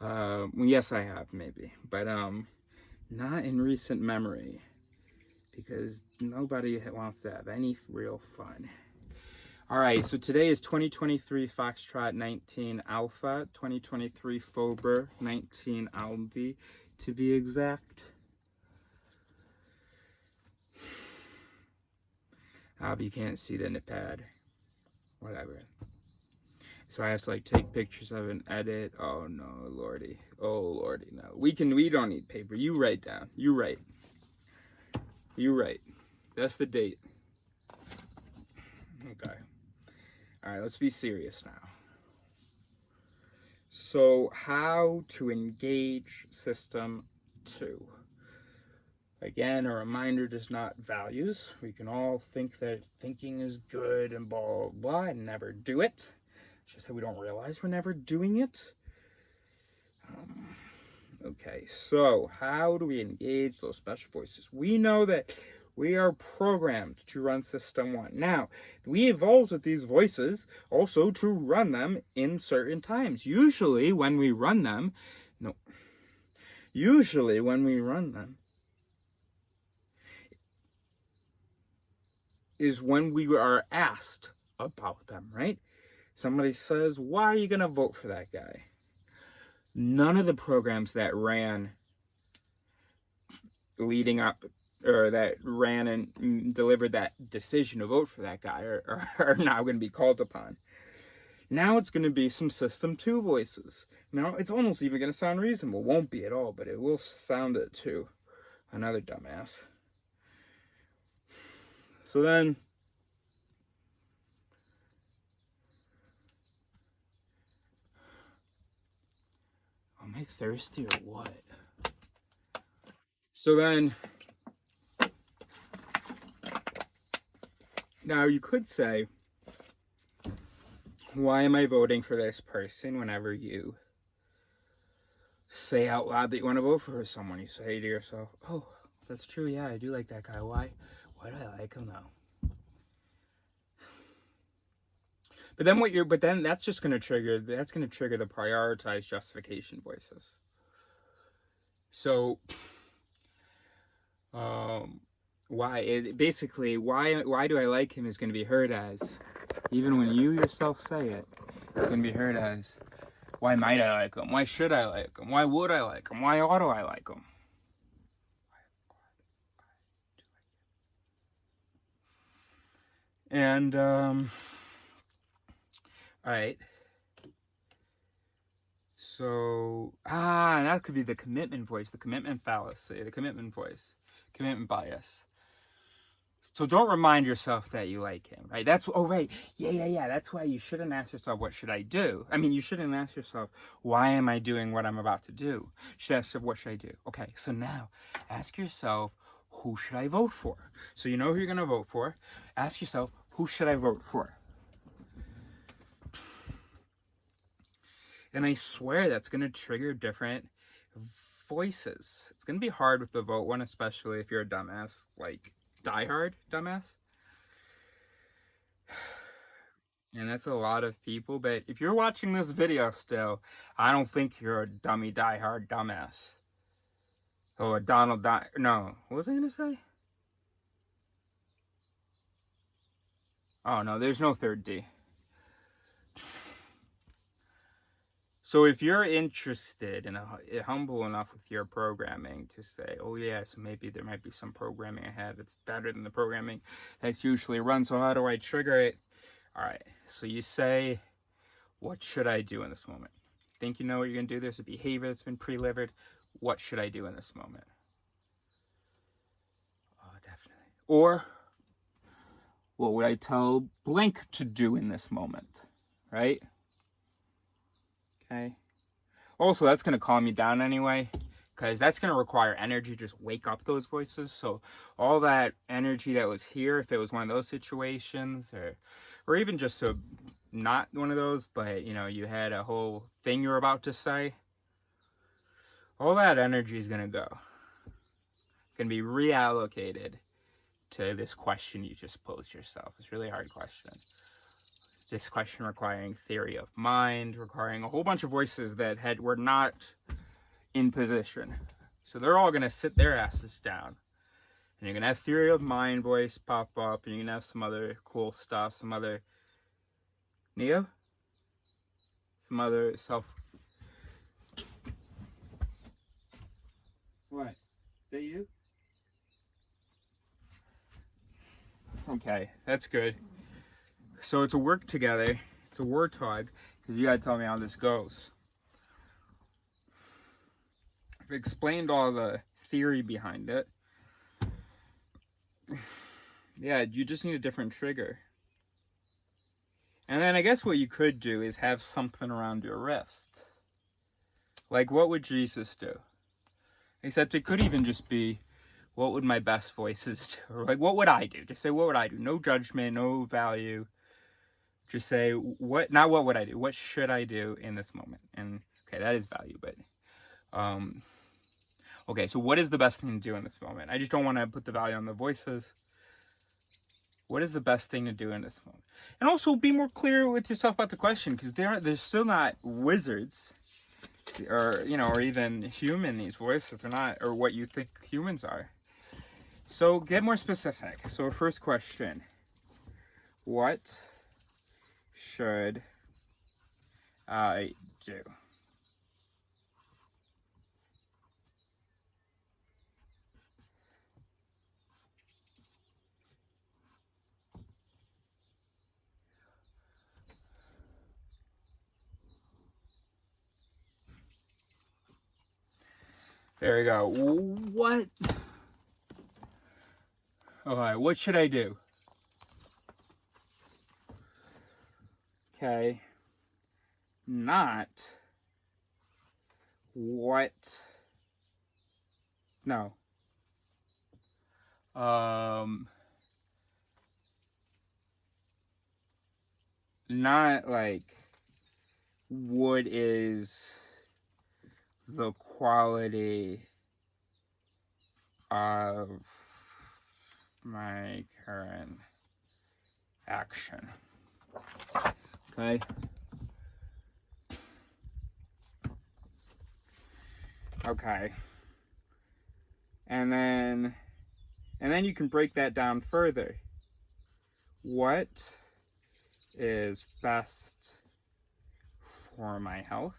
Well, yes, I have, maybe, but not in recent memory, because nobody wants to have any real fun. All right, so today is 2023 Foxtrot 19 Alpha, 2023 Fober 19 Aldi, to be exact. But you can't see the notepad. Whatever. So I have to like take pictures of and edit. Oh no, lordy. Oh lordy, no. We don't need paper. You write down. You write. That's the date. Okay. Alright, let's be serious now. So how to engage System 2. Again, a reminder, does not values. We can all think that thinking is good and blah, blah, blah, and never do it. It's just that we don't realize we're never doing it. Okay, so how do we engage those special voices? We know that we are programmed to run System 1. Now, we evolved with these voices also to run them in certain times. Usually when we run them is when we are asked about them, right? Somebody says, why are you going to vote for that guy? None of the programs that ran leading up, or that ran and delivered that decision to vote for that guy are now going to be called upon. Now it's going to be some System 2 voices. Now it's almost even going to sound reasonable. Won't be at all, but it will sound it to another dumbass. So then, am I thirsty or what? So then, now you could say, why am I voting for this person? Whenever you say out loud that you want to vote for someone, you say to yourself, oh, that's true, yeah, I do like that guy. Why do I like him though? But then that's just going to trigger the prioritized justification voices. So, why do I like him is going to be heard as, even when you yourself say it, it's going to be heard as, why might I like him? Why should I like him? Why would I like him? Why ought I like him? And, all right. So, that could be the commitment voice, the commitment fallacy, the commitment voice, commitment bias. So don't remind yourself that you like him, right? Right. Yeah. That's why you shouldn't ask yourself, what should I do? I mean, you shouldn't ask yourself, why am I doing what I'm about to do? You should ask yourself, what should I do? Okay, so now ask yourself, who should I vote for? So you know who you're going to vote for. Ask yourself, who should I vote for? And I swear that's going to trigger different voices. It's going to be hard with the vote one, especially if you're a dumbass, like diehard dumbass. And that's a lot of people, but if you're watching this video still, I don't think you're a dummy diehard dumbass. Oh, a no, what was I going to say? Oh, no, there's no third D. So if you're interested and humble enough with your programming to say, oh yeah, so maybe there might be some programming I have that's better than the programming that's usually run, so how do I trigger it? All right, so you say, what should I do in this moment? Think you know what you're going to do? There's a behavior that's been pre-livered. What should I do in this moment? Oh, definitely. Or, what would I tell blank to do in this moment? Right? Okay. Also, that's going to calm you down anyway, because that's going to require energy to just wake up those voices. So all that energy that was here, if it was one of those situations, or even just not one of those, but you had a whole thing you were about to say, all that energy is going to go. It's going to be reallocated to this question you just posed yourself. It's a really hard question. This question requiring theory of mind, requiring a whole bunch of voices that were not in position. So they're all going to sit their asses down. And you're going to have theory of mind voice pop up, and you're going to have some other cool stuff, some other Neo? Some other self... What? Is that you? Okay, that's good. So it's a work together. It's a warthog, because you gotta tell me how this goes. I've explained all the theory behind it. Yeah, you just need a different trigger. And then I guess what you could do is have something around your wrist. Like, what would Jesus do? Except it could even just be, what would my best voices do? Or like, what would I do? Just say, what would I do? No judgment, no value. Just say, not what would I do? What should I do in this moment? And, okay, that is value, but... okay, so what is the best thing to do in this moment? I just don't want to put the value on the voices. What is the best thing to do in this moment? And also be more clear with yourself about the question, because they're still not wizards, or or even human. These voices are not, or what you think humans are. So get more specific. So first question: what should I do? There we go. What? Alright, what should I do? Okay. Not what. No. Not like what is the quality of my current action. Okay. Okay. And then you can break that down further. What is best for my health?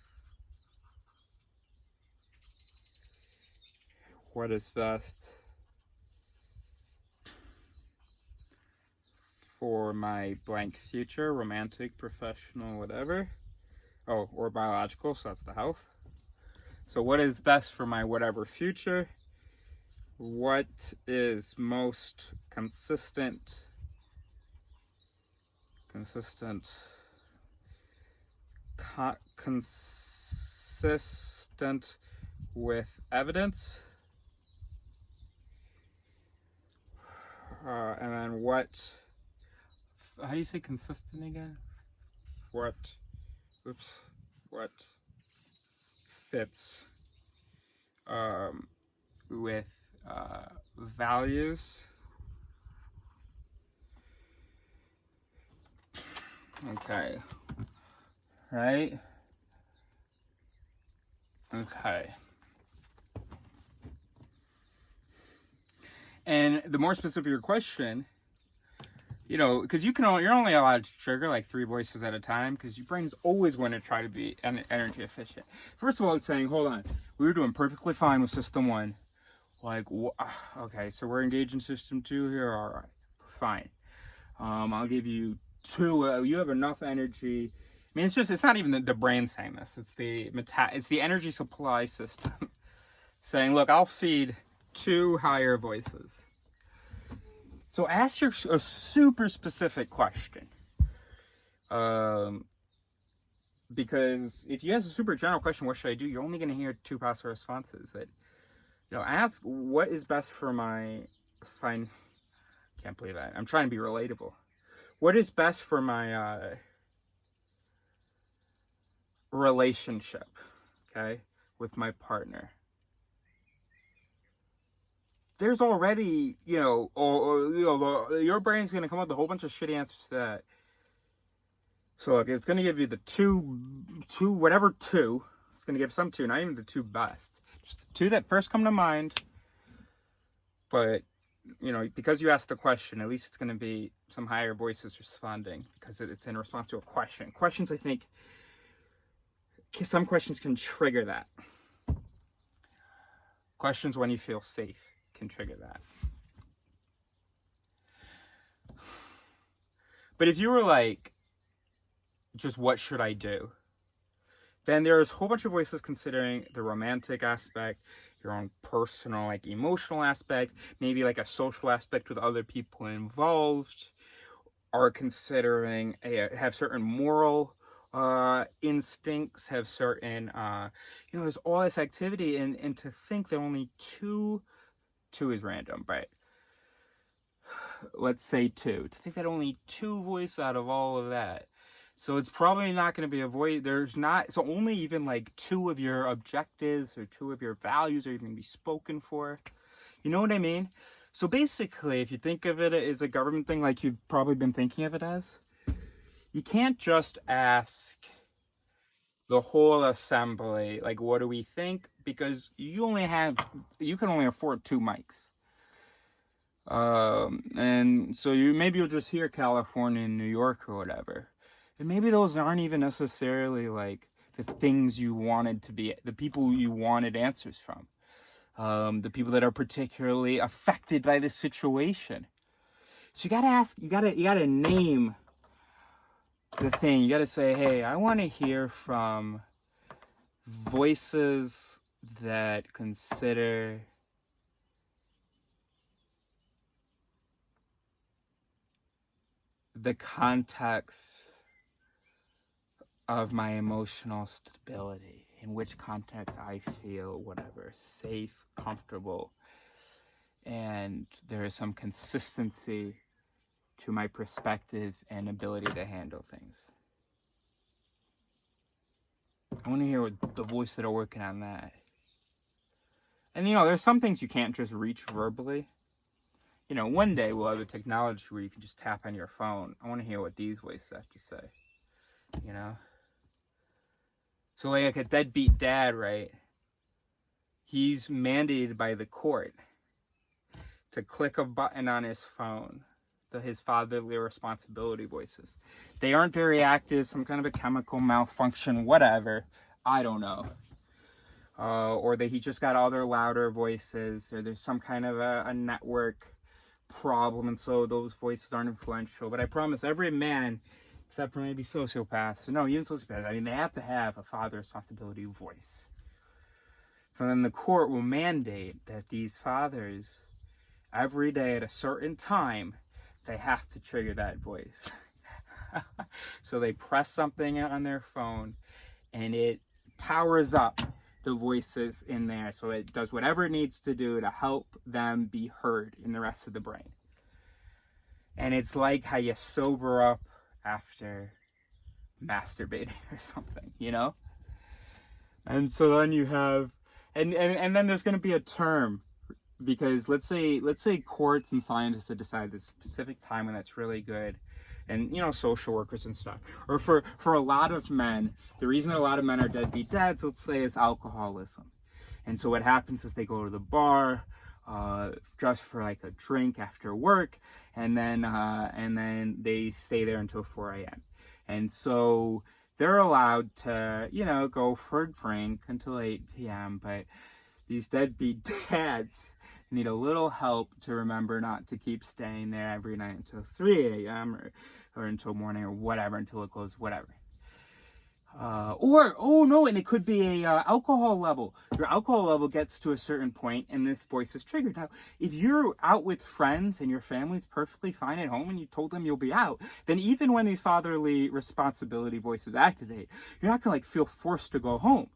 What is best for my blank future, romantic, professional, whatever. Oh, or biological, so that's the health. So what is best for my whatever future? What is most consistent consistent with evidence? And then what, how do you say consistent again? What fits with values? Okay. Right? Okay. And the more specific your question, you know, because you're only allowed to trigger like 3 voices at a time, because your brain's always going to try to be energy efficient. First of all, it's saying, hold on, we were doing perfectly fine with system 1. Like, okay, so we're engaged in system 2 here. All right, fine. I'll give you 2. You have enough energy. I mean, it's not even the brain saying this. It's the energy supply system saying, look, I'll feed 2 higher voices. So ask a super specific question. Because if you ask a super general question, what should I do? You're only going to hear 2 possible responses. But, you know, ask what is best for my can't believe that. I'm trying to be relatable. What is best for my relationship, okay, with my partner? There's already, your brain's going to come up with a whole bunch of shitty answers to that. So look, it's going to give you the whatever two. It's going to give some 2, not even the 2 best. Just the 2 that first come to mind. But, you know, because you asked the question, at least it's going to be some higher voices responding, because it's in response to a question. Questions, I think, some questions can trigger that. Questions when you feel safe can trigger that. But if you were like, just what should I do? Then there's a whole bunch of voices considering the romantic aspect, your own personal, like emotional aspect, maybe like a social aspect with other people involved, are considering have certain moral instincts, have certain there's all this activity, and to think that only two is random, but let's say 2, to think that only 2 voices out of all of that, so it's probably not going to be a voice. So only even like 2 of your objectives or 2 of your values are even going to be spoken for. You know what I mean? So basically, if you think of it as a government thing, like you've probably been thinking of it as, you can't just ask the whole assembly, like, what do we think? Because you can only afford 2 mics. And so you'll just hear California and New York or whatever. And maybe those aren't even necessarily like the things you wanted to be, the people you wanted answers from. The people that are particularly affected by this situation. So you gotta ask, you gotta name the thing. You gotta say, hey, I want to hear from voices that consider the context of my emotional stability, in which context I feel whatever, safe, comfortable, and there is some consistency to my perspective and ability to handle things. I want to hear what the voices that are working on that. And there's some things you can't just reach verbally. One day we'll have a technology where you can just tap on your phone. I want to hear what these voices have to say. So like a deadbeat dad, right? He's mandated by the court to click a button on his phone. His fatherly responsibility voices. They aren't very active, some kind of a chemical malfunction, whatever. I don't know. Or that he just got other louder voices, or there's some kind of a network problem, and so those voices aren't influential. But I promise every man, except for maybe sociopaths, no, even sociopaths, I mean, they have to have a father responsibility voice. So then the court will mandate that these fathers, every day at a certain time, they have to trigger that voice. So they press something on their phone, and it powers up the voices in there, so it does whatever it needs to do to help them be heard in the rest of the brain. And it's like how you sober up after masturbating or something, you know? And so then you have, and then there's going to be a term, because let's say courts and scientists have decided this specific time when that's really good, and you know, social workers and stuff, or for a lot of men, the reason that a lot of men are deadbeat dads, let's say, is alcoholism. And so what happens is they go to the bar just for like a drink after work, and then they stay there until 4 a.m. And so they're allowed to, you know, go for a drink until 8 p.m. But these deadbeat dads need a little help to remember not to keep staying there every night until 3 a.m. or until morning or whatever, until it closes, whatever. And it could be a alcohol level. Your alcohol level gets to a certain point and this voice is triggered. Now, if you're out with friends and your family's perfectly fine at home and you told them you'll be out, then even when these fatherly responsibility voices activate, you're not gonna like feel forced to go home.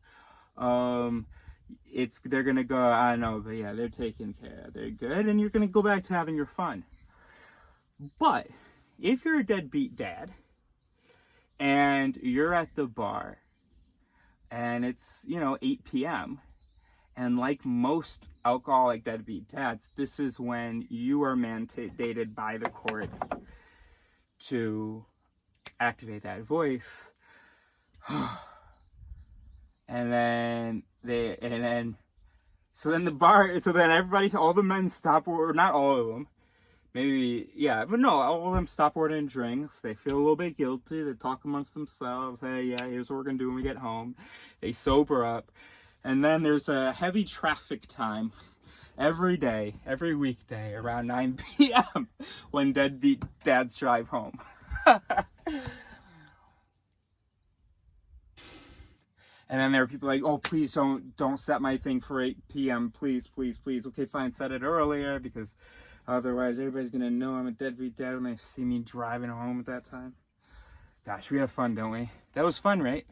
They're gonna go, I know, but yeah, they're taken care of, they're good, and you're gonna go back to having your fun. But if you're a deadbeat dad and you're at the bar and it's, you know, 8 p.m. and like most alcoholic deadbeat dads, this is when you are mandated by the court to activate that voice. And then everybody, all the men stop, or not all of them, maybe, yeah, but no, all of them stop ordering drinks. They feel a little bit guilty. They talk amongst themselves. Hey, yeah, here's what we're gonna do when we get home. They sober up. And then there's a heavy traffic time every day, every weekday around 9 p.m. when deadbeat dads drive home. And then there are people like, oh, please don't set my thing for 8 p.m. Please, please, please. Okay, fine, set it earlier, because otherwise everybody's going to know I'm a deadbeat dad when they see me driving home at that time. Gosh, we have fun, don't we? That was fun, right?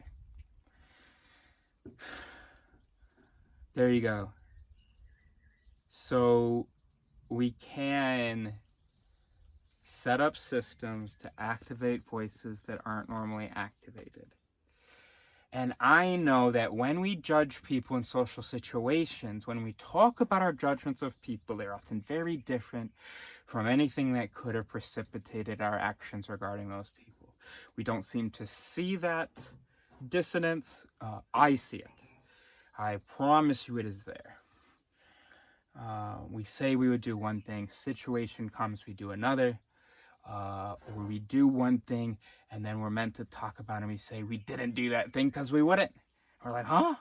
There you go. So we can set up systems to activate voices that aren't normally activated. And I know that when we judge people in social situations, when we talk about our judgments of people, they're often very different from anything that could have precipitated our actions regarding those people. We don't seem to see that dissonance. I see it. I promise you it is there. We say we would do one thing, situation comes, we do another. Or we do one thing and then we're meant to talk about it and we say we didn't do that thing because we wouldn't. We're like, huh?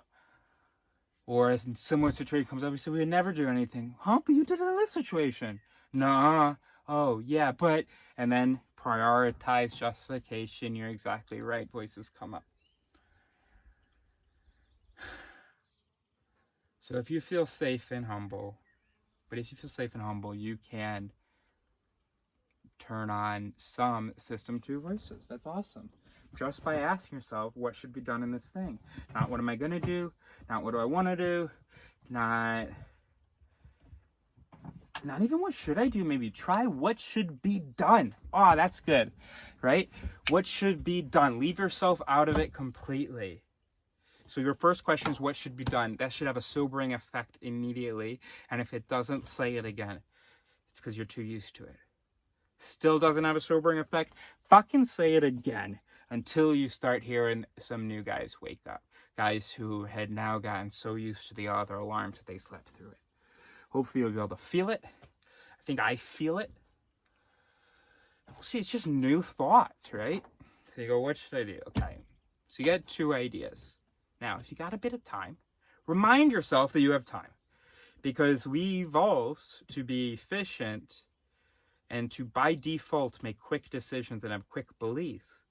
Or as in similar situation comes up, we say we would never do anything. Huh? But you did it in this situation. Nah. Oh, yeah, but... And then prioritize justification. You're exactly right. Voices come up. So if you feel safe and humble, you can turn on some system 2 voices. That's awesome. Just by asking yourself what should be done in this thing. Not what am I going to do, not what do I want to do, not even what should I do. Maybe try what should be done. Oh, that's good, right? What should be done. Leave yourself out of it completely. So your first question is what should be done. That should have a sobering effect immediately. And if it doesn't, say it again. It's because you're too used to it. Still doesn't have a sobering effect, fucking say it again until you start hearing some new guys wake up. Guys who had now gotten so used to the other alarms that they slept through it. Hopefully you'll be able to feel it. I think I feel it. See, it's just new thoughts, right? So you go, what should I do? Okay. So you get 2 ideas. Now, if you got a bit of time, remind yourself that you have time. Because we evolved to be efficient and to, by default, make quick decisions and have quick beliefs.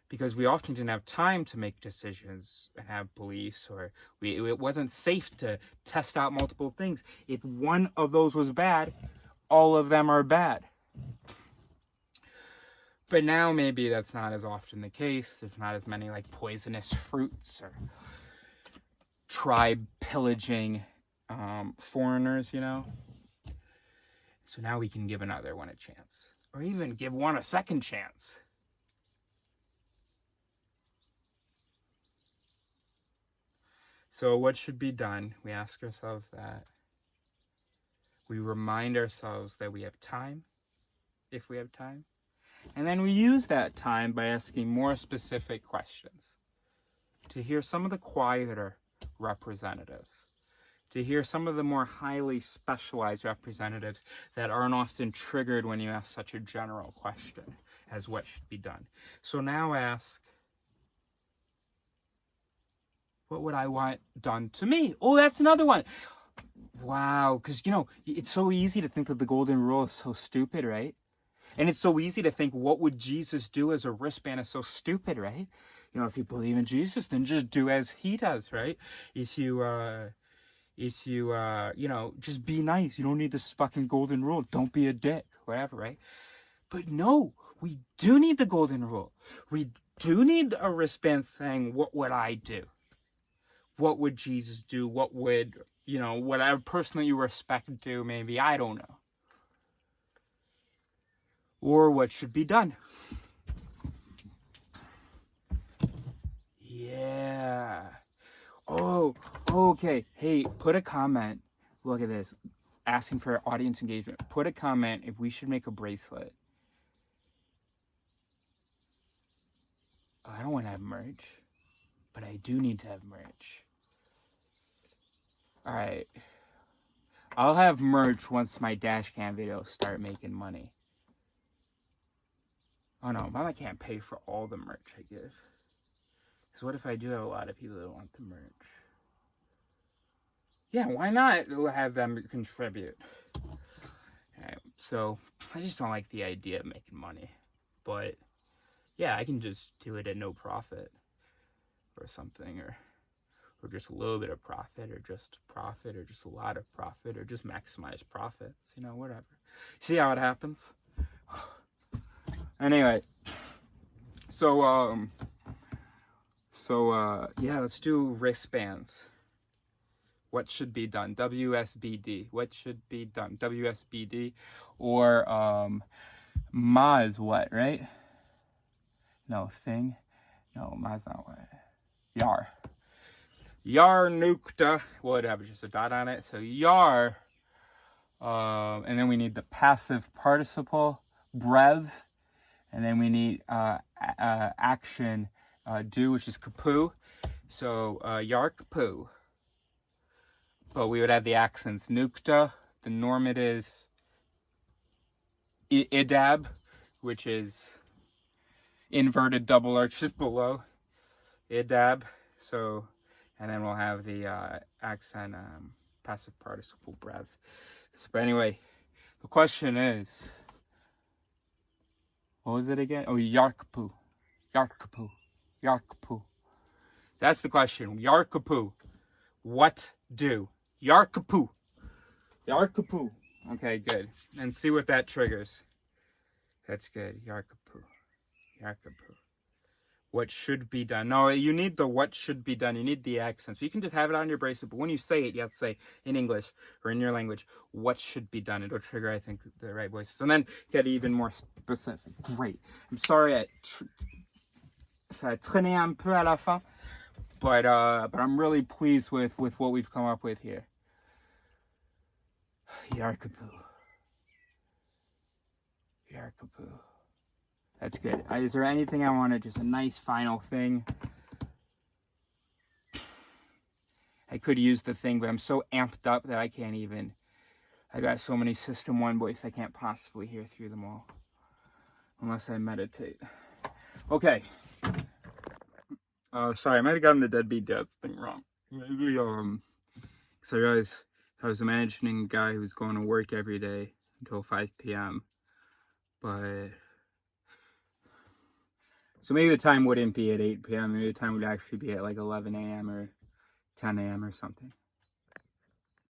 Because we often didn't have time to make decisions and have beliefs, or it wasn't safe to test out multiple things. If one of those was bad, all of them are bad. But now maybe that's not as often the case. There's not as many like poisonous fruits or tribe pillaging foreigners, you know. So now we can give another one a chance, or even give one a second chance. So what should be done? We ask ourselves that. We remind ourselves that we have time, if we have time. And then we use that time by asking more specific questions. To hear some of the quieter representatives. To hear some of the more highly specialized representatives that aren't often triggered when you ask such a general question as what should be done. So now ask, what would I want done to me? Oh, that's another one. Wow, because, you know, it's so easy to think that the golden rule is so stupid, right? And it's so easy to think, what would Jesus do as a wristband is so stupid, right? You know, if you believe in Jesus, then just do as he does, right? If you, you know, just be nice. You don't need this fucking golden rule. Don't be a dick, whatever, right? But no, we do need the golden rule. We do need a wristband saying, what would I do? What would Jesus do? What would, you know, whatever person that you respect do, maybe, I don't know. Or what should be done. Yeah. Oh, okay. Hey, put a comment. Look at this. Asking for audience engagement. Put a comment if we should make a bracelet. I don't want to have merch, but I do need to have merch. Alright. I'll have merch once my dash cam videos start making money. Oh no, but I can't pay for all the merch I give. Because what if I do have a lot of people that want the merch? Yeah, why not have them contribute? Right, so, I just don't like the idea of making money. But, yeah, I can just do it at no profit. Or something, or just a little bit of profit, or just profit, or just a lot of profit, or just maximize profits, you know, whatever. See how it happens? Anyway, so yeah, let's do wristbands. What should be done? WSBD. What should be done? WSBD. Or Ma is what, right? No, thing. No, Ma's not what. Yar. Yar nukta. Well, it'd have just a dot on it. So yar. And then we need the passive participle, brev. And then we need action do, which is kapoo. So YarKpoo. But we would have the accents nukta, the normative idab, which is inverted double arches below idab. So, and then we'll have the accent passive participle brev. So, but anyway, the question is, what was it again? Oh, YarKpoo. YarKpoo. YarKpoo. That's the question. YarKpoo. What do? YarKpoo. YarKpoo. Okay, good. And see what that triggers. That's good. YarKpoo. YarKpoo. What should be done. No, you need the what should be done. You need the accents. You can just have it on your bracelet, but when you say it, you have to say in English or in your language, what should be done. It'll trigger, I think, the right voices. And then get even more specific. Great. I'm sorry ça a traîné un peu à la fin, but I'm really pleased with what we've come up with here. YarKpoo. YarKpoo. That's good. Is there anything I wanted? Just a nice final thing. I could use the thing, but I'm so amped up that I can't even. I got so many System 1 voice I can't possibly hear through them all. Unless I meditate. Okay. Sorry, I might have gotten the deadbeat death thing wrong. Maybe, so guys, I was imagining a guy who was going to work every day until 5 p.m. But so maybe the time wouldn't be at 8 p.m. Maybe the time would actually be at like 11 a.m. or 10 a.m. or something.